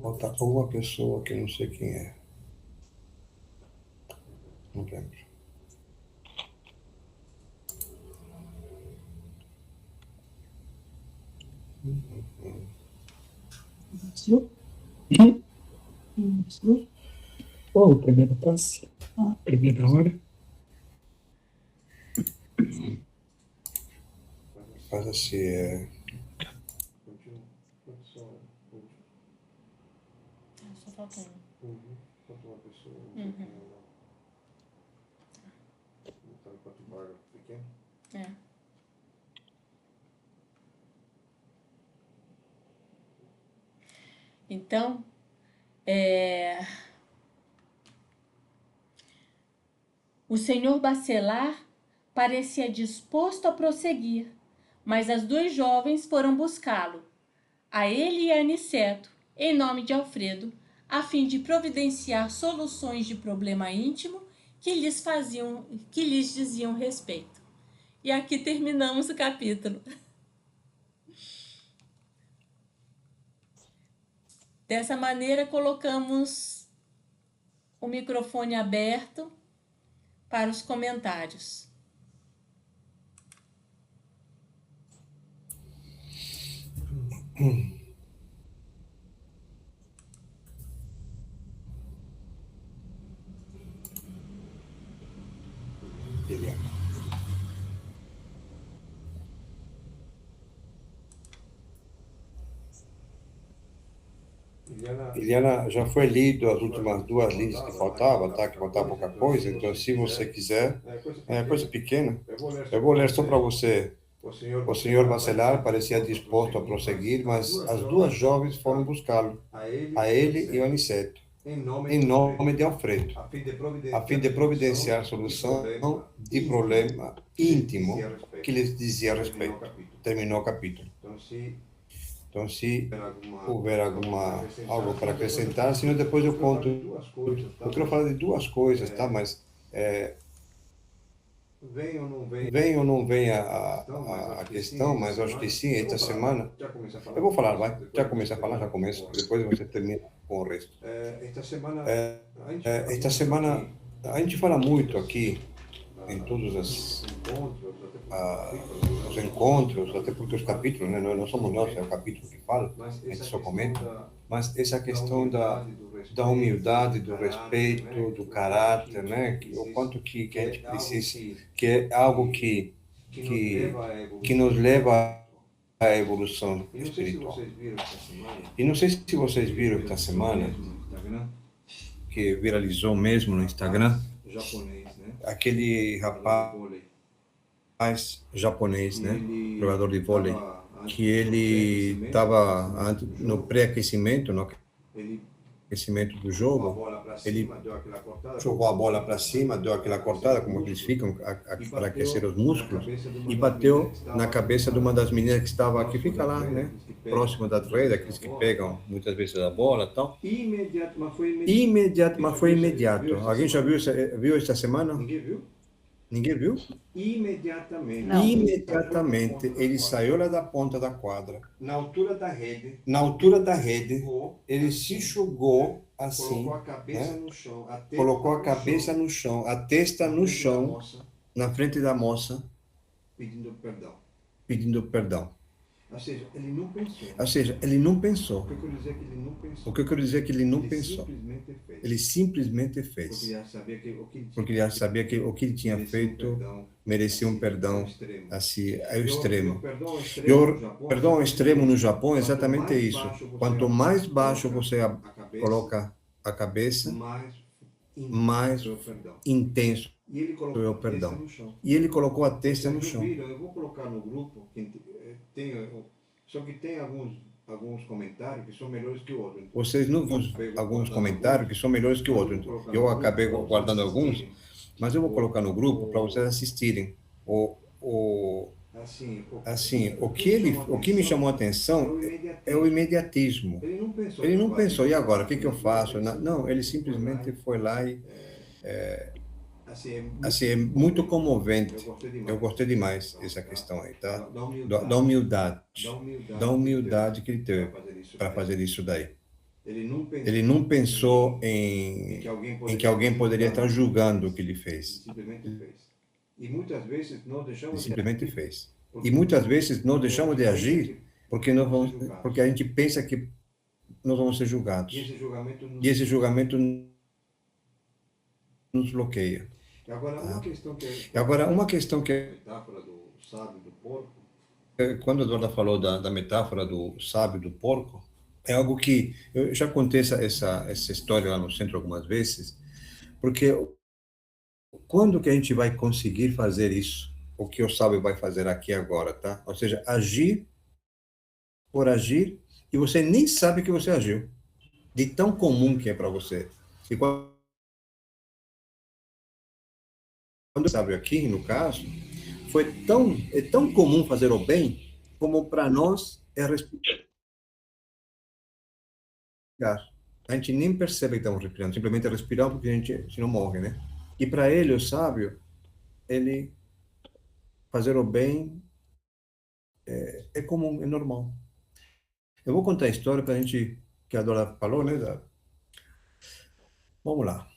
Falta uma pessoa que não sei quem é. Não lembro. Oh, primeira passe. Primeira hora. Faz assim, Só faltando. Falta uma pessoa. Pequeno. É. Então, o senhor Bacelar parecia disposto a prosseguir, mas as duas jovens foram buscá-lo a ele e a Aniceto, em nome de Alfredo, a fim de providenciar soluções de problema íntimo que lhes diziam respeito. E aqui terminamos o capítulo. Dessa maneira, colocamos o microfone aberto para os comentários. Eliana, já foi lido as últimas duas linhas que faltavam, tá? Que faltava pouca coisa. Então, se você quiser, é coisa pequena. Eu vou ler só para você. O senhor Bacelar parecia disposto a prosseguir, mas as duas jovens foram buscá-lo, a ele e o Aniceto, em nome de Alfredo, a fim de providenciar solução de problema íntimo que lhes dizia respeito. Terminou o capítulo. Então, se houver algo para acrescentar, senão depois eu conto. Eu quero falar de duas coisas, tá? Mas vem ou não vem a questão, mas eu acho que sim, esta semana. Eu vou falar, vai. Já começa a falar, já começo. Depois você termina com o resto. Esta semana, a gente fala muito aqui, em todos os encontros, até porque os capítulos, né, não somos nós, é o capítulo que fala, a gente só comenta, mas essa questão da humildade, do respeito, do caráter, né, o quanto que a gente precisa, que é algo que nos leva à evolução espiritual. E não sei se vocês viram esta semana, que viralizou mesmo no Instagram, aquele rapaz japonês, né, jogador de vôlei, que ele estava no pré-aquecimento, no aquecimento do jogo, ele jogou a bola para cima, deu aquela cortada, como eles ficam, para aquecer os músculos, e bateu na cabeça de uma das meninas que estava aqui, fica lá, né, próximo da rede, aqueles que pegam muitas vezes a bola e tal. Mas foi imediato. Alguém já viu esta semana? Ninguém viu? Imediatamente ele saiu lá da ponta da quadra, na altura da rede, ele se jogou assim, colocou a cabeça no chão, a testa no chão, na frente da moça, pedindo perdão. Ou seja, ele não pensou. O que eu quero dizer é que ele não pensou. Ele simplesmente fez. Porque ele já sabia que o que ele tinha feito merecia um perdão assim, ao extremo. E o perdão ao extremo no Japão é exatamente isso. Quanto mais baixo você coloca a cabeça, mais intenso é o perdão. E ele colocou a testa no chão. Eu vou colocar no grupo, só que tem alguns comentários que são melhores que outros. Vocês não viram alguns comentários que são melhores que outros. Eu acabei guardando alguns, mas eu vou colocar no grupo para vocês assistirem. Assim, o que me chamou a atenção é o imediatismo. Ele não pensou, e agora, o que eu faço? Não, ele simplesmente foi lá e... Assim, é muito comovente. Eu gostei demais dessa questão aí, tá? Da humildade que ele teve para fazer isso daí. Ele não pensou em que alguém poderia estar julgando o que ele fez. Ele simplesmente fez. E muitas vezes nós deixamos de agir porque a gente pensa que nós vamos ser julgados. E esse julgamento nos bloqueia. Agora, uma questão que metáfora do sábio do porco. Quando a Eduarda falou da metáfora do sábio do porco, é algo que eu já contei essa história lá no centro algumas vezes, porque quando que a gente vai conseguir fazer isso? O que o sábio vai fazer aqui agora, tá? Ou seja, agir por agir e você nem sabe que você agiu, de tão comum que é para você. E quando sabe aqui, no caso, é tão comum fazer o bem, como para nós é respirar. A gente nem percebe que estamos respirando, simplesmente respiramos porque a gente senão morre, né? E para ele, o sábio, ele fazer o bem é comum, é normal. Eu vou contar a história para a gente, que a Dora falou, né? Vamos lá.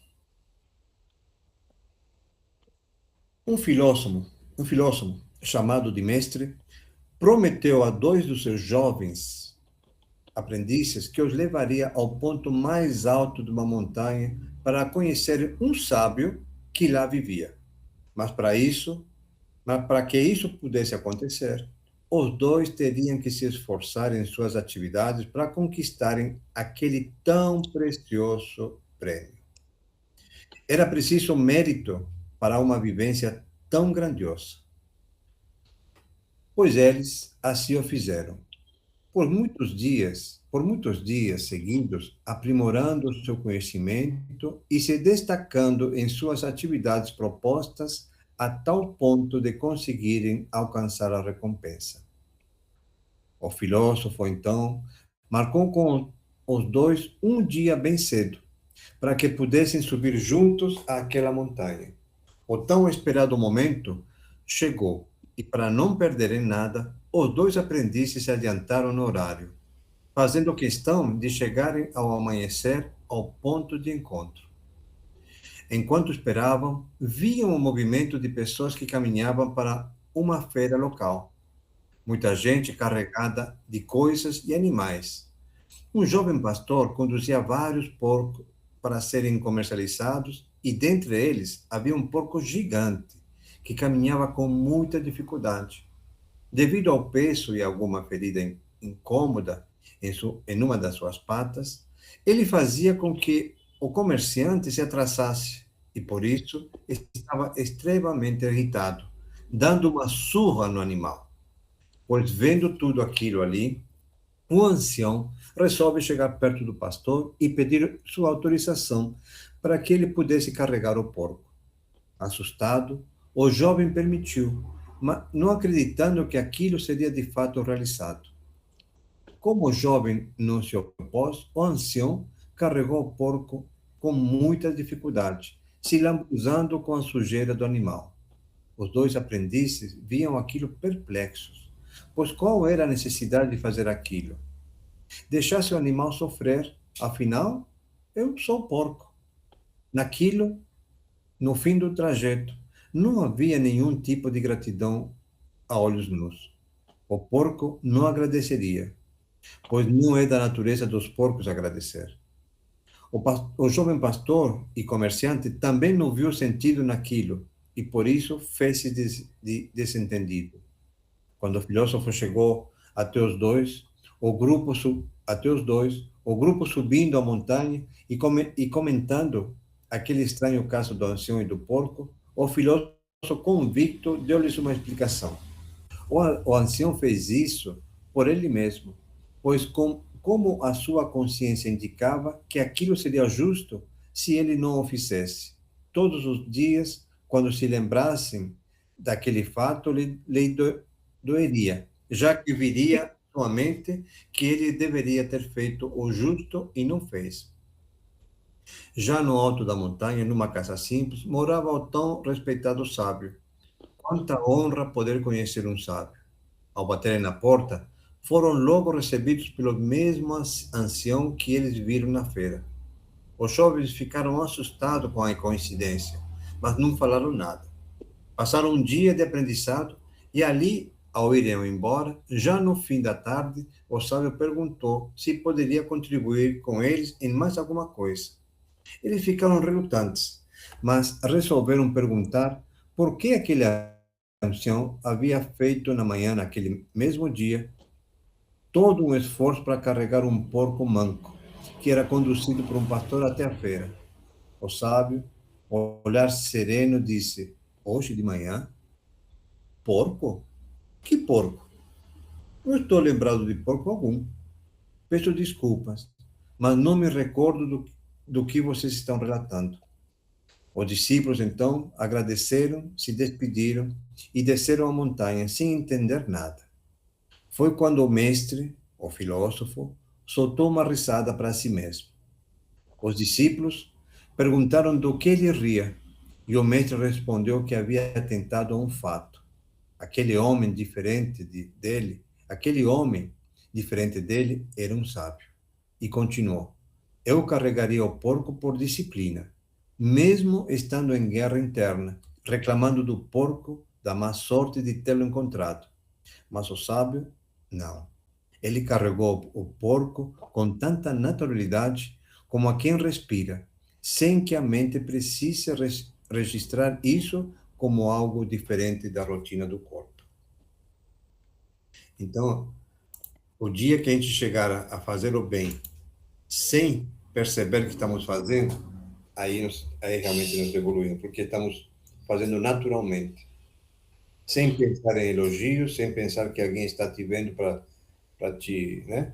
Um filósofo chamado de Mestre, prometeu a 2 dos seus jovens aprendizes que os levaria ao ponto mais alto de uma montanha para conhecerem um sábio que lá vivia. Mas para que isso pudesse acontecer, os 2 teriam que se esforçar em suas atividades para conquistarem aquele tão precioso prêmio. Era preciso mérito para uma vivência tão grandiosa. Pois eles assim o fizeram. Por muitos dias seguidos, aprimorando o seu conhecimento e se destacando em suas atividades propostas a tal ponto de conseguirem alcançar a recompensa. O filósofo, então, marcou com os 2 um dia bem cedo, para que pudessem subir juntos àquela montanha. O tão esperado momento chegou, e para não perderem nada, os 2 aprendizes se adiantaram no horário, fazendo questão de chegarem ao amanhecer ao ponto de encontro. Enquanto esperavam, viam um movimento de pessoas que caminhavam para uma feira local. Muita gente carregada de coisas e animais. Um jovem pastor conduzia vários porcos para serem comercializados, e dentre eles havia um porco gigante que caminhava com muita dificuldade. Devido ao peso e alguma ferida incômoda em uma das suas patas, ele fazia com que o comerciante se atrasasse e, por isso, estava extremamente irritado, dando uma surra no animal. Pois, vendo tudo aquilo ali, o ancião resolve chegar perto do pastor e pedir sua autorização para que ele pudesse carregar o porco. Assustado, o jovem permitiu, mas não acreditando que aquilo seria de fato realizado. Como o jovem não se opôs, o ancião carregou o porco com muita dificuldade, se lambuzando com a sujeira do animal. Os 2 aprendizes viam aquilo perplexos, pois qual era a necessidade de fazer aquilo? Deixasse o animal sofrer, afinal, eu sou porco. Naquilo, no fim do trajeto, não havia nenhum tipo de gratidão a olhos nus. O porco não agradeceria, pois não é da natureza dos porcos agradecer. O jovem pastor e comerciante também não viu sentido naquilo, e por isso fez-se desentendido. Quando o filósofo chegou até os dois, o grupo subindo a montanha e comentando aquele estranho caso do ancião e do porco, o filósofo convicto deu-lhes uma explicação. O ancião fez isso por ele mesmo, pois como a sua consciência indicava que aquilo seria justo se ele não o fizesse. Todos os dias, quando se lembrassem daquele fato, lhe doeria, já que viria sua mente que ele deveria ter feito o justo e não fez. Já no alto da montanha, numa casa simples, morava o tão respeitado sábio. Quanta honra poder conhecer um sábio. Ao baterem na porta, foram logo recebidos pelo mesmo ancião que eles viram na feira. Os jovens ficaram assustados com a coincidência, mas não falaram nada. Passaram um dia de aprendizado e ali, ao irem embora, já no fim da tarde, o sábio perguntou se poderia contribuir com eles em mais alguma coisa. Eles ficaram relutantes, mas resolveram perguntar por que aquele ancião havia feito na manhã, naquele mesmo dia, todo um esforço para carregar um porco manco, que era conduzido por um pastor até a feira. O sábio, com olhar sereno, disse: hoje de manhã? Porco? Que porco? Não estou lembrado de porco algum. Peço desculpas, mas não me recordo do que vocês estão relatando. Os discípulos, então, agradeceram, se despediram e desceram a montanha sem entender nada. Foi quando o mestre, o filósofo, soltou uma risada para si mesmo. Os discípulos perguntaram do que ele ria, e o mestre respondeu que havia atentado a um fato. Aquele homem diferente dele era um sábio. E continuou: eu carregaria o porco por disciplina, mesmo estando em guerra interna, reclamando do porco da má sorte de tê-lo encontrado. Mas o sábio, não. Ele carregou o porco com tanta naturalidade como a quem respira, sem que a mente precise registrar isso como algo diferente da rotina do corpo. Então, o dia que a gente chegar a fazer o bem sem perceber que estamos fazendo, aí realmente nos evoluímos, porque estamos fazendo naturalmente, sem pensar em elogios, sem pensar que alguém está te vendo para te, né?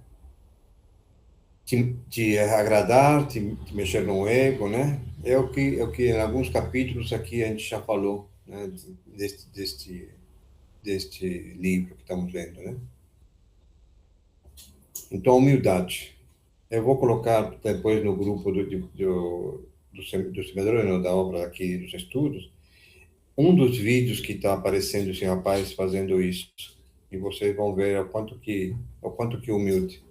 Te agradar, te mexer no ego, né? É o que em alguns capítulos aqui a gente já falou, né? Deste livro que estamos lendo, né? Então, humildade. Eu vou colocar depois no grupo do semeador, da obra aqui dos estudos, um dos vídeos que está aparecendo esse rapaz fazendo isso. E vocês vão ver o quanto que humilde.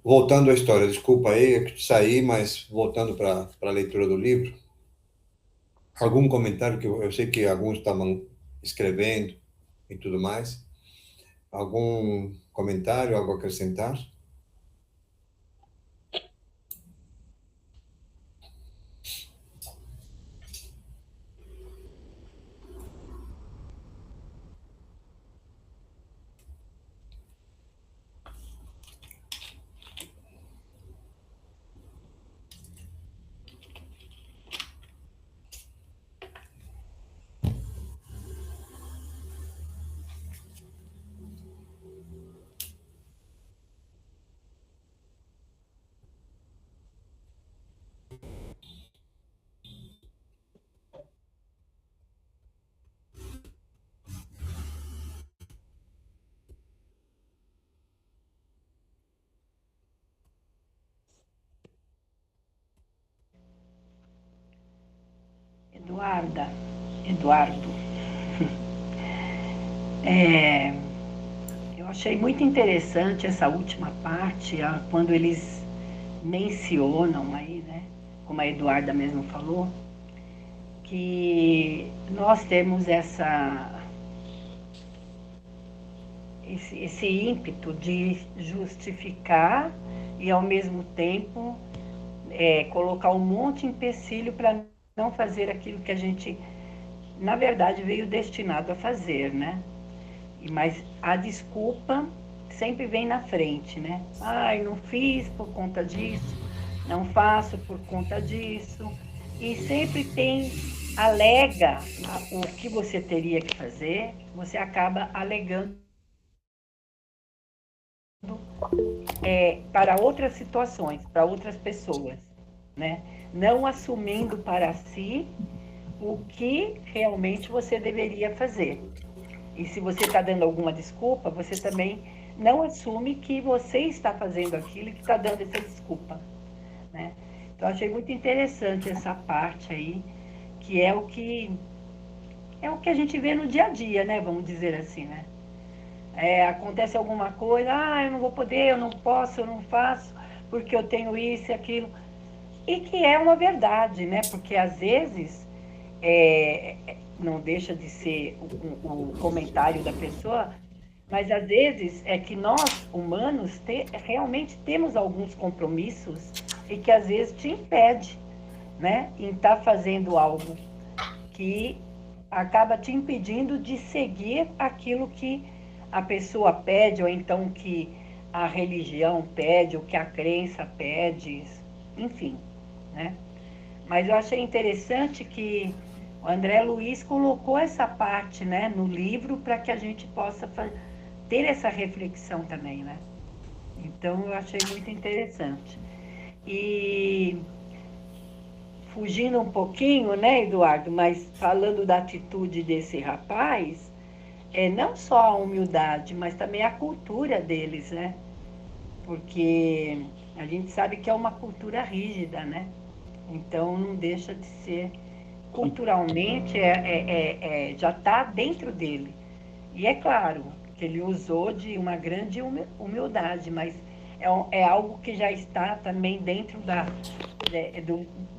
Voltando à história, desculpa aí, eu saí, mas voltando para a leitura do livro, algum comentário que eu sei que alguns estavam escrevendo e tudo mais. Algum comentário, algo a acrescentar? Eduardo, eu achei muito interessante essa última parte, quando eles mencionam aí, né, como a Eduarda mesmo falou, que nós temos esse ímpeto de justificar e, ao mesmo tempo, colocar um monte de empecilho para não fazer aquilo que a gente, na verdade, veio destinado a fazer, né? Mas a desculpa sempre vem na frente, né? Ai, não fiz por conta disso, não faço por conta disso. E sempre alega o que você teria que fazer, você acaba alegando para outras situações, para outras pessoas, né? Não assumindo para si o que realmente você deveria fazer. E se você está dando alguma desculpa, você também não assume que você está fazendo aquilo e que está dando essa desculpa, né? Então, achei muito interessante essa parte aí, que é o que a gente vê no dia a dia, né? Vamos dizer assim, né? Acontece alguma coisa, eu não vou poder, eu não posso, eu não faço, porque eu tenho isso e aquilo. E que é uma verdade, né? Porque às vezes não deixa de ser o comentário da pessoa, mas às vezes é que nós, humanos, realmente temos alguns compromissos e que às vezes te impede, né? Em estar fazendo algo que acaba te impedindo de seguir aquilo que a pessoa pede, ou então que a religião pede, ou que a crença pede, enfim, né? Mas eu achei interessante que o André Luiz colocou essa parte, né, no livro para que a gente possa ter essa reflexão também, né? Então, eu achei muito interessante. E fugindo um pouquinho, né, Eduardo, mas falando da atitude desse rapaz, não só a humildade, mas também a cultura deles, né? porque a gente sabe que é uma cultura rígida, né? Então não deixa de ser culturalmente já está dentro dele. E é claro que ele usou de uma grande humildade, mas é algo que já está também dentro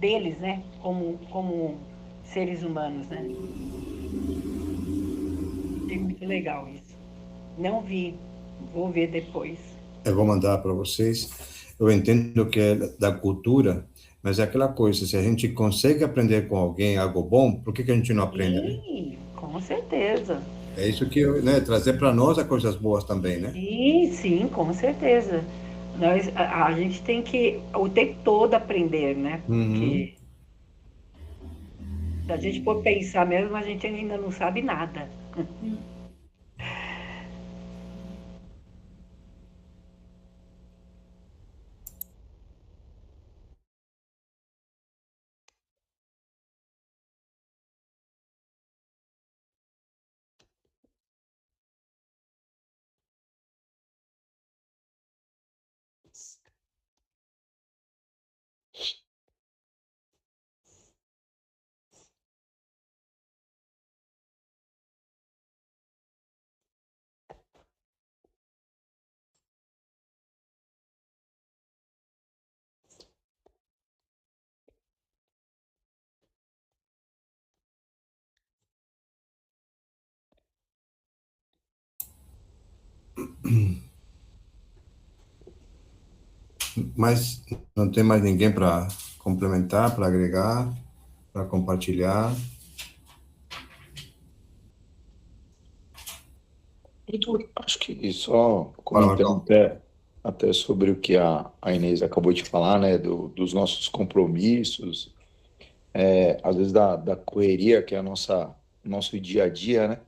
deles, né? Como seres humanos, né? Achei muito legal isso. Não vi, vou ver depois. Eu vou mandar para vocês. Eu entendo que é da cultura, mas é aquela coisa, se a gente consegue aprender com alguém algo bom, por que a gente não aprende, né? Sim, com certeza. É isso que, né, trazer para nós as coisas boas também, né? Sim, com certeza. A gente tem que o tempo todo aprender, né? Porque se a gente for pensar mesmo, a gente ainda não sabe nada. Mas não tem mais ninguém para complementar, para agregar, para compartilhar. Acho que só comentando até sobre o que a Inês acabou de falar, né, dos nossos compromissos, às vezes da correria que é nosso dia a dia, né?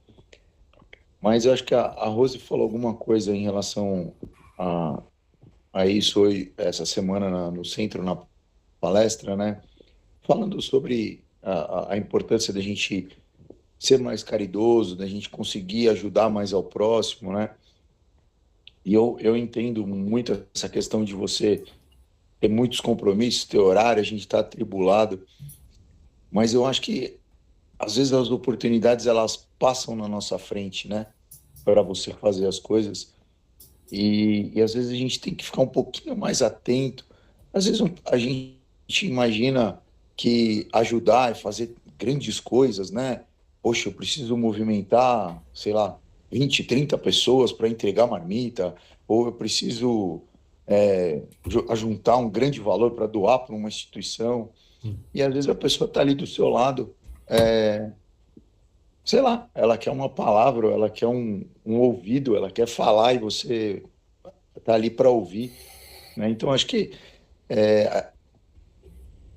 Mas eu acho que a Rose falou alguma coisa em relação a isso hoje, essa semana no centro, na palestra, né? Falando sobre a importância da gente ser mais caridoso, da gente conseguir ajudar mais ao próximo, né? E eu entendo muito essa questão de você ter muitos compromissos, ter horário, a gente está atribulado, mas eu acho que às vezes as oportunidades elas passam na nossa frente, né? Para você fazer as coisas e às vezes a gente tem que ficar um pouquinho mais atento. Às vezes a gente imagina que ajudar é fazer grandes coisas, né? Poxa, eu preciso movimentar, sei lá, 20, 30 pessoas para entregar marmita, ou eu preciso ajuntar um grande valor para doar para uma instituição. E às vezes a pessoa está ali do seu lado, sei lá, ela quer uma palavra, ela quer um ouvido, ela quer falar e você está ali para ouvir, né? Então acho que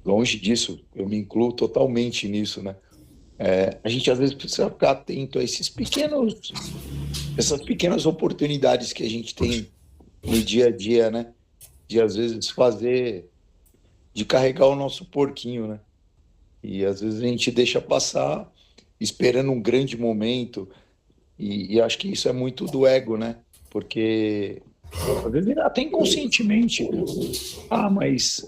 longe disso, eu me incluo totalmente nisso, né? A gente às vezes precisa ficar atento a essas pequenas oportunidades que a gente tem no dia a dia, né? De às vezes de carregar o nosso porquinho, né? E às vezes a gente deixa passar esperando um grande momento e acho que isso é muito do ego, né? Porque às vezes até inconscientemente, mas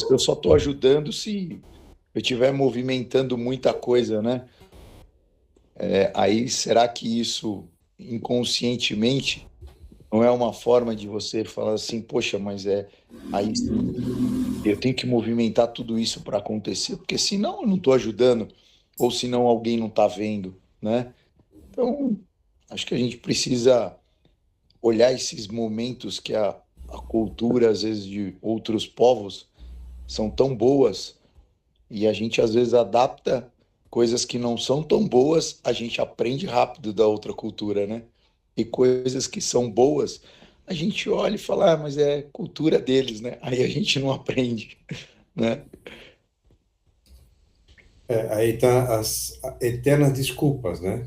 eu só estou ajudando se eu estiver movimentando muita coisa, né? Aí será que isso inconscientemente não é uma forma de você falar assim, poxa, mas aí eu tenho que movimentar tudo isso para acontecer, porque senão eu não estou ajudando, ou senão alguém não está vendo, né? Então, acho que a gente precisa olhar esses momentos que a cultura, às vezes, de outros povos são tão boas, e a gente, às vezes, adapta coisas que não são tão boas, a gente aprende rápido da outra cultura, né? E coisas que são boas, a gente olha e fala, mas é cultura deles, né? Aí a gente não aprende, né? Aí tá as eternas desculpas, né?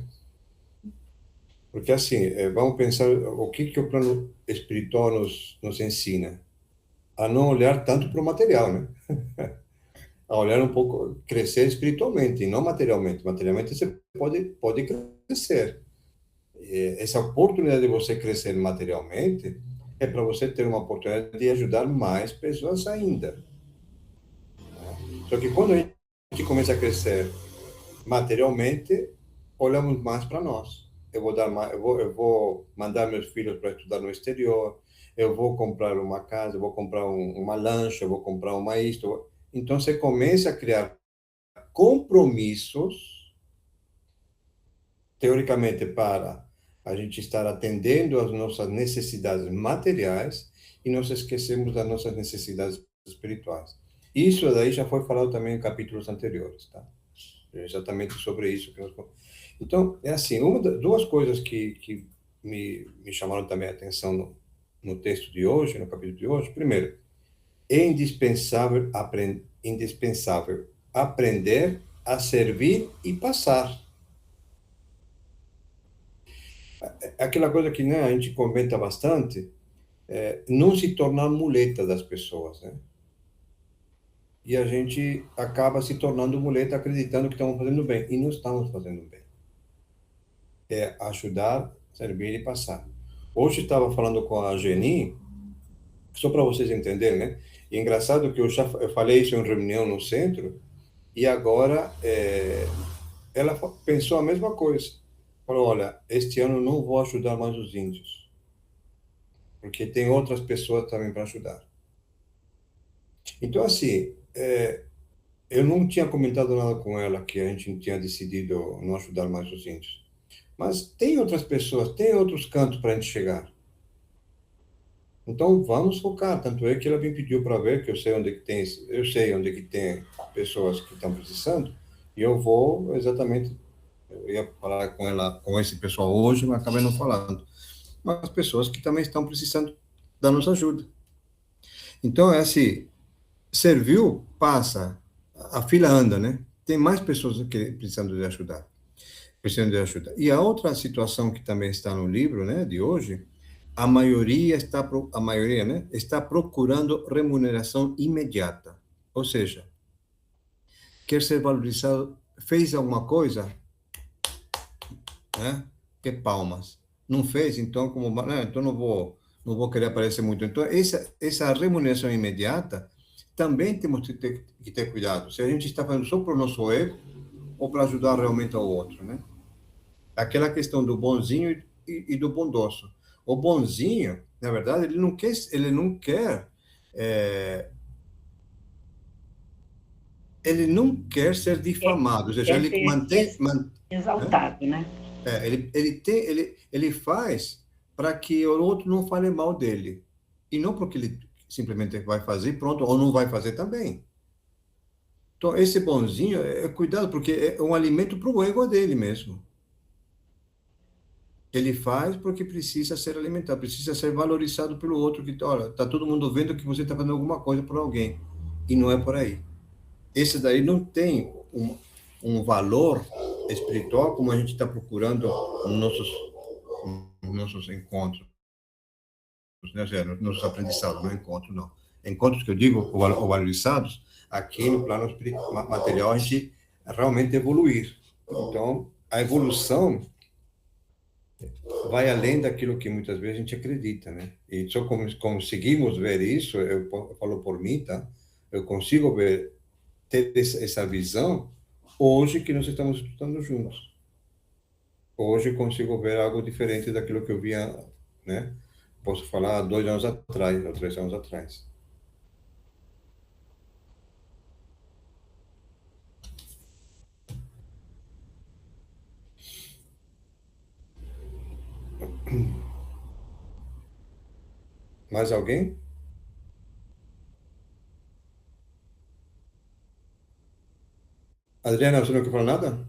Porque assim, vamos pensar o que o plano espiritual nos ensina. A não olhar tanto para o material, né? A olhar um pouco, crescer espiritualmente, e não materialmente. Materialmente você pode crescer. Essa oportunidade de você crescer materialmente é para você ter uma oportunidade de ajudar mais pessoas ainda. Só que quando a gente começa a crescer materialmente, olhamos mais para nós. Eu vou dar mais, eu vou mandar meus filhos para estudar no exterior, eu vou comprar uma casa, eu vou comprar uma lancha, eu vou comprar uma isto. Então você começa a criar compromissos, teoricamente, para a gente estar atendendo às nossas necessidades materiais e nos esquecemos das nossas necessidades espirituais. Isso daí já foi falado também em capítulos anteriores, tá? Exatamente sobre isso que nós... Então, é assim, duas coisas que me chamaram também a atenção no texto de hoje, no capítulo de hoje. Primeiro, é indispensável aprender a servir e passar. Aquela coisa que, né, a gente comenta bastante, não se tornar muleta das pessoas, né? E a gente acaba se tornando muleta acreditando que estamos fazendo bem, e não estamos fazendo bem. É ajudar, servir e passar. Hoje estava falando com a Geni, só para vocês entenderem, né? E é engraçado que eu falei isso em reunião no centro, e agora ela pensou a mesma coisa. Falou, olha, este ano não vou ajudar mais os índios, porque tem outras pessoas também para ajudar. Então, assim, eu não tinha comentado nada com ela que a gente tinha decidido não ajudar mais os índios. Mas tem outras pessoas, tem outros cantos para a gente chegar. Então, vamos focar. Tanto é que ela me pediu para ver, que eu sei onde que tem pessoas que estão precisando, e eu vou exatamente, eu ia falar com ela, com esse pessoal hoje, mas acabei não falando. Mas pessoas que também estão precisando da nossa ajuda. Então, é assim, serviu, passa, a fila anda, né? Tem mais pessoas que precisando de ajuda. E a outra situação que também está no livro, né, de hoje, a maioria, né, está procurando remuneração imediata. Ou seja, quer ser valorizado, fez alguma coisa, né? Que palmas. Não fez, então então não vou querer aparecer muito. Então essa remuneração imediata também temos que ter cuidado. Se a gente está fazendo só para o nosso ego ou para ajudar realmente ao outro, né? Aquela questão do bonzinho e do bondoso. O bonzinho, na verdade, ele não quer ser difamado, ou seja, ele mantém exaltado, né? Ele faz para que o outro não fale mal dele, e não porque ele simplesmente vai fazer, pronto, ou não vai fazer também. Então, esse bonzinho, cuidado, porque é um alimento para o ego dele mesmo. Ele faz porque precisa ser alimentado, precisa ser valorizado pelo outro, que, olha, está todo mundo vendo que você está fazendo alguma coisa por alguém, e não é por aí. Esse daí não tem um valor espiritual como a gente está procurando nos nossos encontros, né? Nos nossos aprendizados, não encontros, não. Encontros que eu digo, ou valorizados, aqui no plano material, a gente realmente evoluir. Então, a evolução vai além daquilo que muitas vezes a gente acredita, né? E só conseguimos ver isso, eu falo por mim, tá? Eu consigo ter essa visão hoje que nós estamos estudando juntos. Hoje consigo ver algo diferente daquilo que eu via, né? Posso falar há 2 anos atrás, ou 3 anos atrás. Mais alguém? Adriana, você não quer falar nada?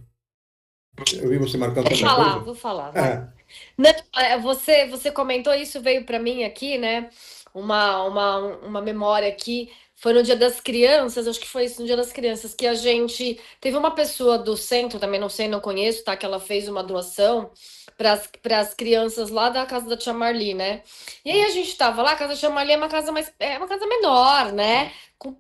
Eu vi você marcando outra coisa. Vou falar. Vai. Não, você comentou isso, veio para mim aqui, né? Uma memória aqui. Foi no Dia das Crianças, acho que foi isso, no Dia das Crianças, que a gente teve uma pessoa do centro, também não sei, não conheço, tá? Que ela fez uma doação para as crianças lá da casa da tia Marli, né? E aí a gente tava lá, a casa da tia Marli é uma casa menor, né? Com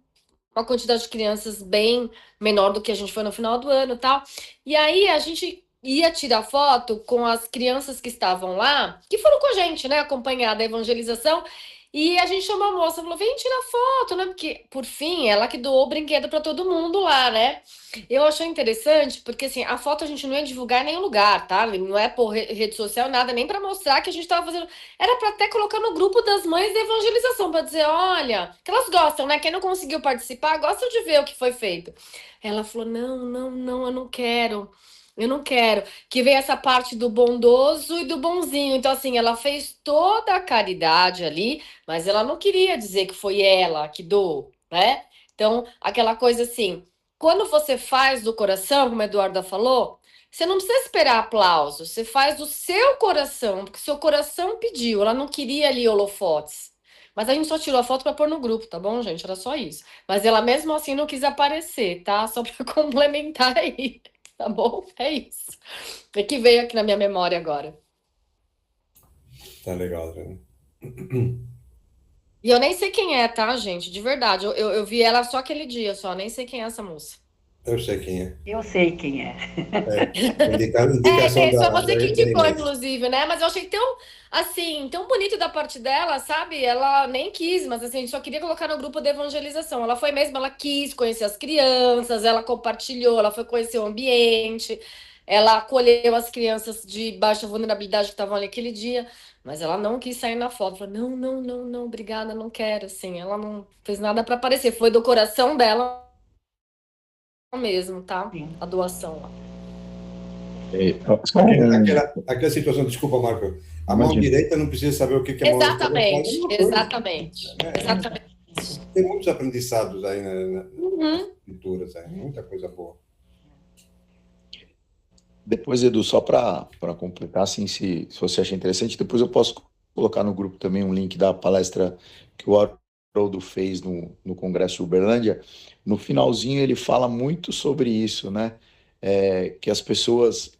uma quantidade de crianças bem menor do que a gente foi no final do ano e tal. E aí a gente ia tirar foto com as crianças que estavam lá, que foram com a gente, né, acompanhar da evangelização, e a gente chamou a moça, falou, vem tirar foto, né, porque, por fim, ela que doou o brinquedo para todo mundo lá, né. Eu achei interessante, porque, assim, a foto a gente não ia divulgar em nenhum lugar, tá, não é por rede social, nada, nem para mostrar que a gente estava fazendo, era para até colocar no grupo das mães da evangelização, para dizer, olha, que elas gostam, né, quem não conseguiu participar, gosta de ver o que foi feito. Ela falou, não, eu não quero. Eu não quero. Que vem essa parte do bondoso e do bonzinho. Então, assim, ela fez toda a caridade ali, mas ela não queria dizer que foi ela que doou, né? Então, aquela coisa assim, quando você faz do coração, como a Eduarda falou, você não precisa esperar aplauso, você faz do seu coração, porque seu coração pediu, ela não queria ali holofotes. Mas a gente só tirou a foto para pôr no grupo, tá bom, gente? Era só isso. Mas ela mesmo assim não quis aparecer, tá? Só para complementar aí. Tá bom? É isso. É que veio aqui na minha memória agora. Tá legal, né? E eu nem sei quem é, tá, gente? De verdade. Eu vi ela só aquele dia, só. Nem sei quem é essa moça. Eu sei quem é. Eu sei quem é. Indicação Foi da você que indicou, Inês. inclusive, né? Mas eu achei tão, assim, tão bonito da parte dela, sabe? Ela nem quis, mas assim, só queria colocar no grupo de evangelização. Ela foi mesmo, ela quis conhecer as crianças, ela compartilhou, ela foi conhecer o ambiente, ela acolheu as crianças de baixa vulnerabilidade que estavam ali aquele dia, mas ela não quis sair na foto. Falou, não, obrigada, não quero, assim. Ela não fez nada para aparecer, foi do coração dela mesmo, tá? A doação lá. Aquela situação, desculpa, Marco. A mão direita não precisa saber o que é a mão esquerda. Exatamente. Tem muitos aprendizados aí nas pinturas, muita coisa boa. Depois, Edu, só para completar, assim, se você achar interessante, depois eu posso colocar no grupo também um link da palestra que o Haroldo fez no Congresso de Uberlândia. No finalzinho ele fala muito sobre isso, né? Que as pessoas,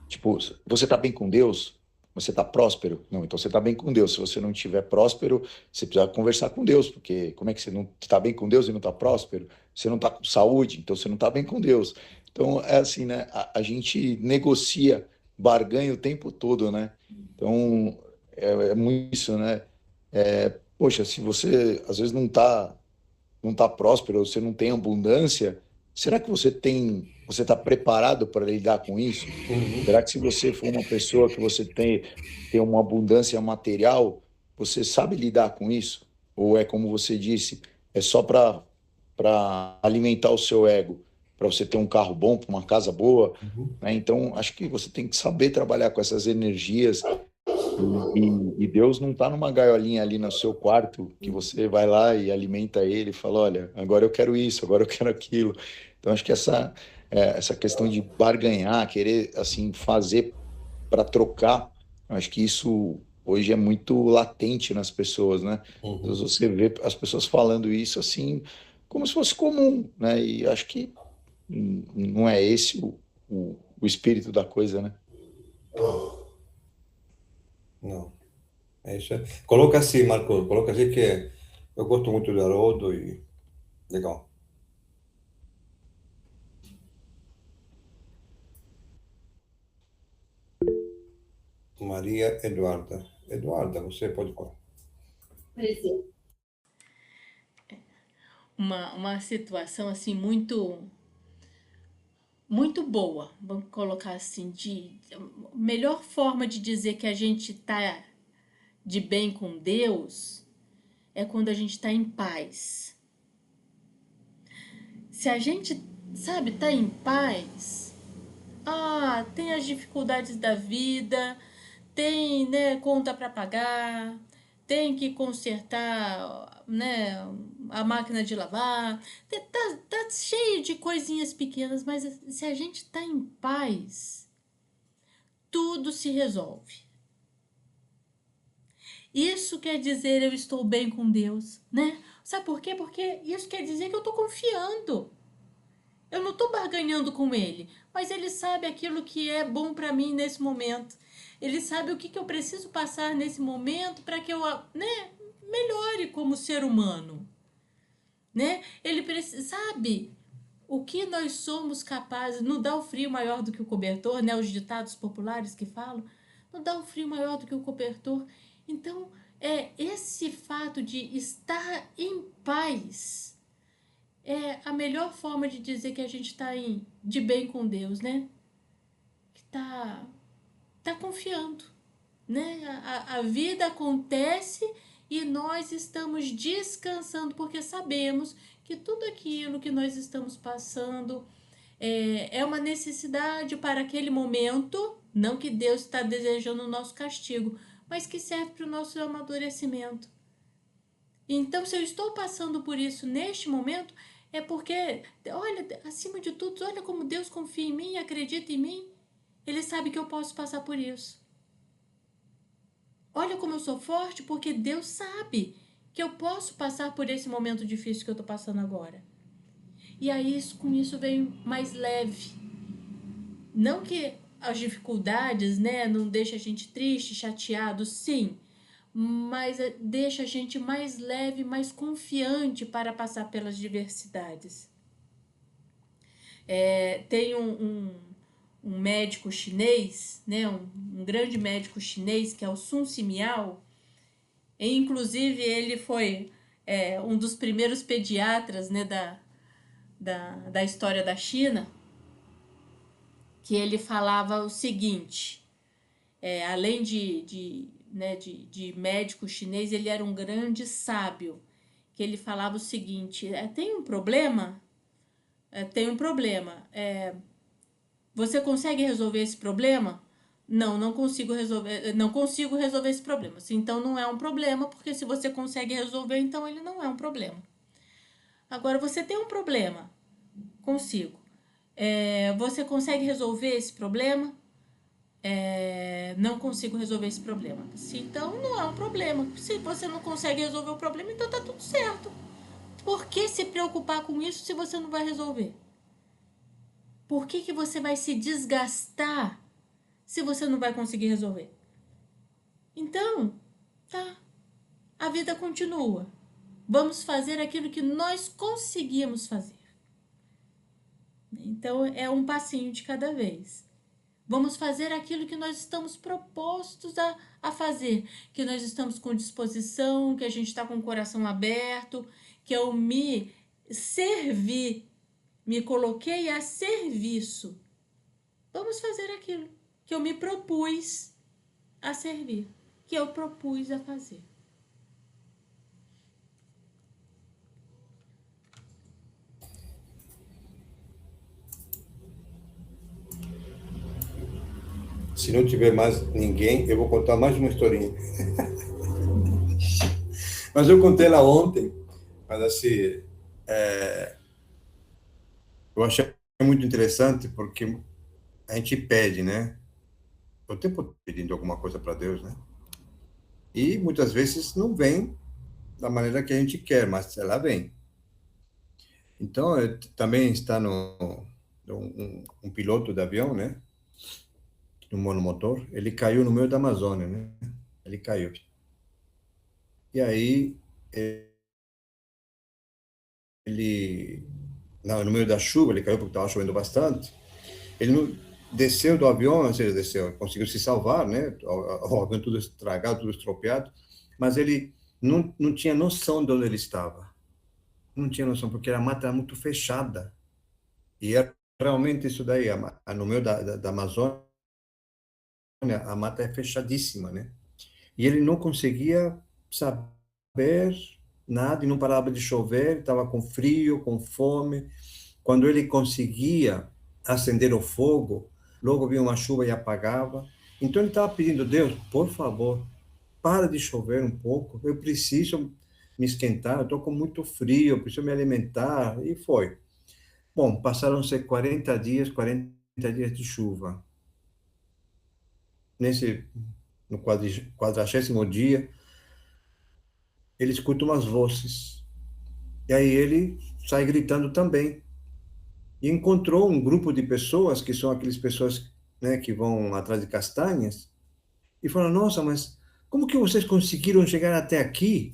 tipo, você está bem com Deus? Você está próspero? Não, então você está bem com Deus. Se você não estiver próspero, você precisa conversar com Deus, porque como é que você não está bem com Deus e não está próspero? Você não está com saúde, então você não está bem com Deus. Então, é assim, né? A gente negocia, barganha o tempo todo, né? Então, é muito isso, né? Poxa, se você às vezes não está próspero, você não tem abundância, será que você está preparado para lidar com isso? Será que se você for uma pessoa que você tem uma abundância material, você sabe lidar com isso? Ou é como você disse, é só para alimentar o seu ego, para você ter um carro bom, para uma casa boa, né? Então, acho que você tem que saber trabalhar com essas energias. E Deus não está numa gaiolinha ali no seu quarto que você vai lá e alimenta ele e fala, olha, agora eu quero isso, agora eu quero aquilo. Então, acho que essa questão de barganhar, querer assim fazer para trocar, acho que isso hoje é muito latente nas pessoas, né? Você vê as pessoas falando isso assim, como se fosse comum, né? E acho que não é esse o espírito da coisa, né? Não. É isso. Coloca assim, Marco, coloca assim que eu gosto muito do Haroldo e legal. Maria Eduarda. Eduarda, você pode falar. Uma situação assim muito boa, vamos colocar assim, melhor forma de dizer que a gente está de bem com Deus é quando a gente está em paz. Se a gente, sabe, tá em paz, tem as dificuldades da vida, tem, né, conta para pagar, tem que consertar, né, a máquina de lavar, tá cheio de coisinhas pequenas, mas se a gente tá em paz, tudo se resolve. Isso quer dizer eu estou bem com Deus, né? Sabe por quê? Porque isso quer dizer que eu estou confiando. Eu não estou barganhando com Ele, mas Ele sabe aquilo que é bom para mim nesse momento. Ele sabe o que eu preciso passar nesse momento para que eu, né, melhore como ser humano. Né? Ele sabe o que nós somos capazes, não dá o frio maior do que o cobertor, né? Os ditados populares que falam, não dá um frio maior do que o cobertor. Então, esse fato de estar em paz é a melhor forma de dizer que a gente está de bem com Deus, né? Que tá confiando, né? A vida acontece e nós estamos descansando, porque sabemos que tudo aquilo que nós estamos passando é uma necessidade para aquele momento, não que Deus está desejando o nosso castigo, mas que serve para o nosso amadurecimento. Então, se eu estou passando por isso neste momento, é porque, olha, acima de tudo, olha como Deus confia em mim, acredita em mim. Ele sabe que eu posso passar por isso. Olha como eu sou forte, porque Deus sabe que eu posso passar por esse momento difícil que eu estou passando agora. E aí, com isso, vem mais leve. Não que as dificuldades, né, não deixem a gente triste, chateado, sim, mas deixa a gente mais leve, mais confiante para passar pelas diversidades. Tem um médico chinês, né, um grande médico chinês, que é o Sun Simiao, e inclusive ele foi um dos primeiros pediatras, né, da história da China, que ele falava o seguinte, além de médico chinês, ele era um grande sábio, que ele falava o seguinte, tem um problema? Tem um problema. Você consegue resolver esse problema? Não consigo resolver esse problema. Então não é um problema, porque se você consegue resolver, então ele não é um problema. Agora, você tem um problema? Consigo. Você consegue resolver esse problema? Não consigo resolver esse problema. Então não é um problema. Se você não consegue resolver o problema, então tá tudo certo. Por que se preocupar com isso se você não vai resolver? Por que você vai se desgastar se você não vai conseguir resolver? Então, tá. A vida continua. Vamos fazer aquilo que nós conseguimos fazer. Então, é um passinho de cada vez. Vamos fazer aquilo que nós estamos propostos a fazer, que nós estamos com disposição, que a gente está com o coração aberto, que eu me servi, me coloquei a serviço. Vamos fazer aquilo que eu me propus a servir, que eu propus a fazer. Se não tiver mais ninguém, eu vou contar mais uma historinha. Mas eu contei ela ontem, mas assim, eu achei muito interessante porque a gente pede, né? O tempo todo pedindo alguma coisa para Deus, né? E muitas vezes não vem da maneira que a gente quer, mas ela vem. Então, também está um piloto de avião, né? No monomotor, ele caiu no meio da Amazônia, né? Ele caiu. E aí, no meio da chuva, ele caiu porque estava chovendo bastante. Ele não desceu do avião, ou seja, desceu, conseguiu se salvar, né? O avião tudo estragado, tudo estropiado, mas ele não tinha noção de onde ele estava. Não tinha noção, porque a mata era muito fechada. E era realmente isso daí, no meio da Amazônia, a mata é fechadíssima, né? E ele não conseguia saber nada, e não parava de chover, estava com frio, com fome. Quando ele conseguia acender o fogo, logo vinha uma chuva e apagava. Então ele estava pedindo, Deus, por favor, para de chover um pouco, eu preciso me esquentar, eu estou com muito frio, eu preciso me alimentar, e foi. Bom, passaram-se 40 dias de chuva. No 40º dia, ele escuta umas vozes. E aí ele sai gritando também. E encontrou um grupo de pessoas, que são aquelas pessoas, né, que vão atrás de castanhas, e falou, nossa, mas como que vocês conseguiram chegar até aqui?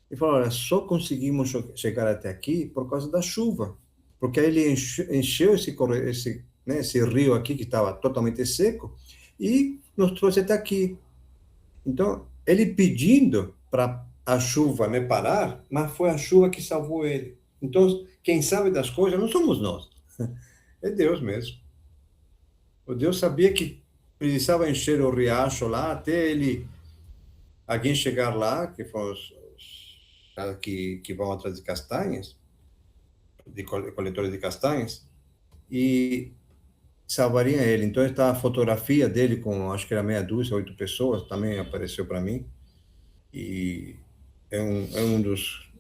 E falou, olha, só conseguimos chegar até aqui por causa da chuva. porque aí ele encheu esse rio aqui que estava totalmente seco e nos trouxe até aqui. Então, ele pedindo para a chuva, né, parar, mas foi a chuva que salvou ele. Então, quem sabe das coisas não somos nós, é Deus mesmo. O Deus sabia que precisava encher o riacho lá até alguém chegar lá, que foram os caras que vão atrás de castanhas, de coletores de castanhas, e salvaria ele. Então, está a fotografia dele com, acho que era meia dúzia, 8 pessoas, também apareceu para mim, e é um dos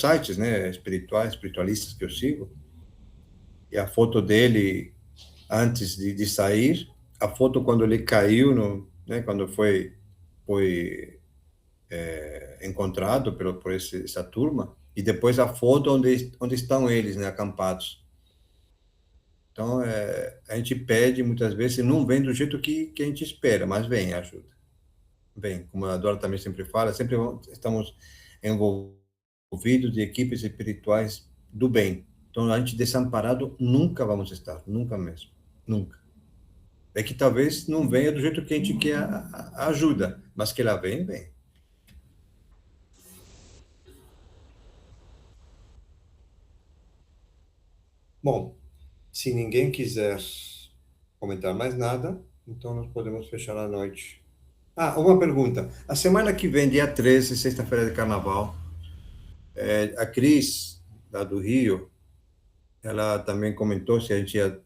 sites, né, espiritualistas que eu sigo, e a foto dele antes de sair, a foto quando ele caiu, né, quando foi encontrado por essa turma, e depois a foto onde estão eles, né, acampados. Então, a gente pede muitas vezes, não vem do jeito que a gente espera, mas vem ajuda. Vem, como a Dora também sempre fala, sempre estamos envolvidos de equipes espirituais do bem. Então, a gente desamparado nunca vamos estar, nunca mesmo, nunca. É que talvez não venha do jeito que a gente quer a ajuda, mas que ela vem, vem. Bom, se ninguém quiser comentar mais nada, então nós podemos fechar a noite. Uma pergunta. A semana que vem, dia 13, sexta-feira de carnaval, a Cris, lá do Rio, ela também comentou se a gente ia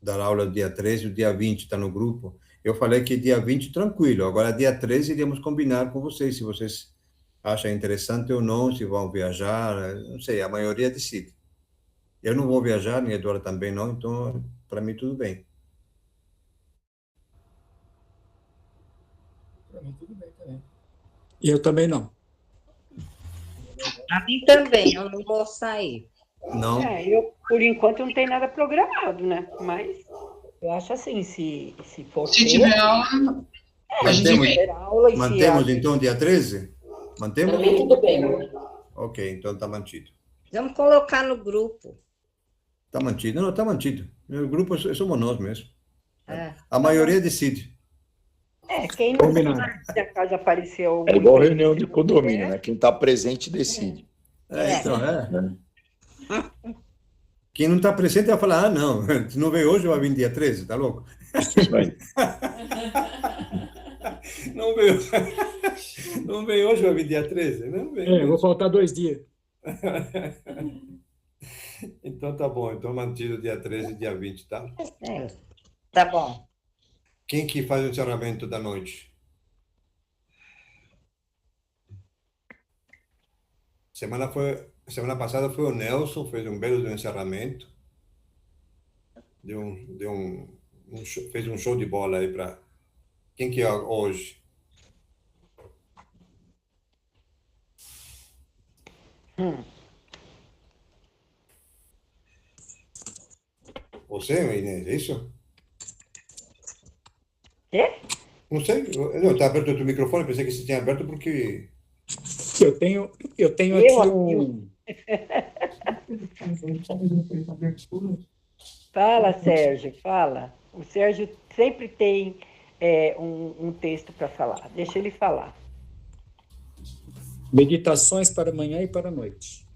dar aula dia 13, o dia 20 está no grupo. Eu falei que dia 20 tranquilo, agora dia 13 iríamos combinar com vocês, se vocês acham interessante ou não, se vão viajar, não sei, a maioria decide. Eu não vou viajar, nem a Eduardo também não, então para mim tudo bem. Para mim tudo bem também. E eu também não. A mim também, eu não vou sair. Não. Eu, por enquanto, não tenho nada programado, né? Mas eu acho assim, se for Se tiver aula, mantemos então dia 13? Mantemos? Também tudo bem. Ok, então está mantido. Vamos colocar no grupo. Está mantido. Não, está mantido. O grupo somos nós mesmo. A maioria decide. Quem não sabe se a casa apareceu... É igual reunião de condomínio, né? Quem está presente decide. Quem não está presente vai falar, não, se não veio hoje, vai vir dia 13, tá louco? Não veio hoje, vai vir dia 13? Não veio. Vou faltar 2 dias. Então tá bom, então mantido dia 13 e dia 20, tá? Tá bom. Quem que faz o encerramento da noite? Semana passada foi o Nelson, fez um belo encerramento. Fez um show de bola aí para... Quem que é hoje? Você, Inês, é isso? Quê? Não sei, não, está aberto o teu microfone, pensei que você tinha aberto porque... Eu tenho aqui um... Fala, Sérgio, fala. O Sérgio sempre tem um texto para falar. Deixa ele falar. Meditações para amanhã e para a noite.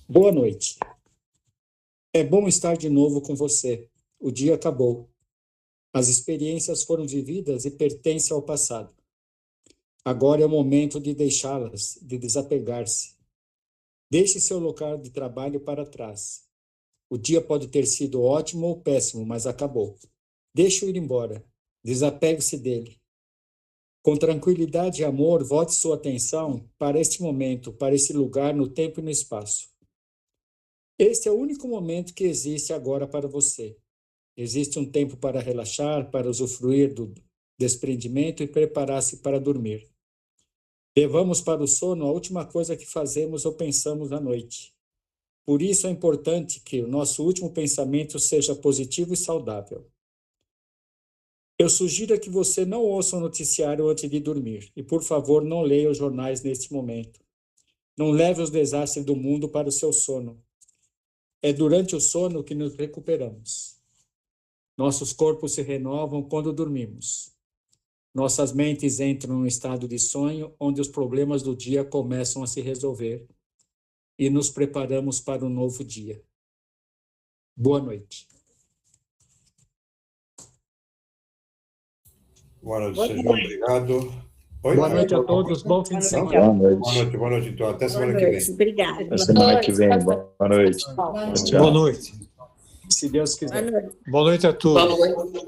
Boa noite. É bom estar de novo com você. O dia acabou. As experiências foram vividas e pertencem ao passado. Agora é o momento de deixá-las, de desapegar-se. Deixe seu local de trabalho para trás. O dia pode ter sido ótimo ou péssimo, mas acabou. Deixe-o ir embora. Desapegue-se dele. Com tranquilidade e amor, volte sua atenção para este momento, para esse lugar no tempo e no espaço. Este é o único momento que existe agora para você. Existe um tempo para relaxar, para usufruir do desprendimento e preparar-se para dormir. Levamos para o sono a última coisa que fazemos ou pensamos à noite. Por isso é importante que o nosso último pensamento seja positivo e saudável. Eu sugiro que você não ouça o noticiário antes de dormir. E, por favor, não leia os jornais neste momento. Não leve os desastres do mundo para o seu sono. É durante o sono que nos recuperamos. Nossos corpos se renovam quando dormimos. Nossas mentes entram num estado de sonho, onde os problemas do dia começam a se resolver. E nos preparamos para um novo dia. Boa noite. Boa noite, sejam obrigado. Oi? Boa noite a todos, bom fim de semana. Boa noite, então. Até semana que vem. Obrigada. Até semana que vem. Boa noite. Tchau. Boa noite. Se Deus quiser. Boa noite a todos.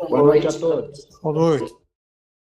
Boa noite a todos. Boa noite.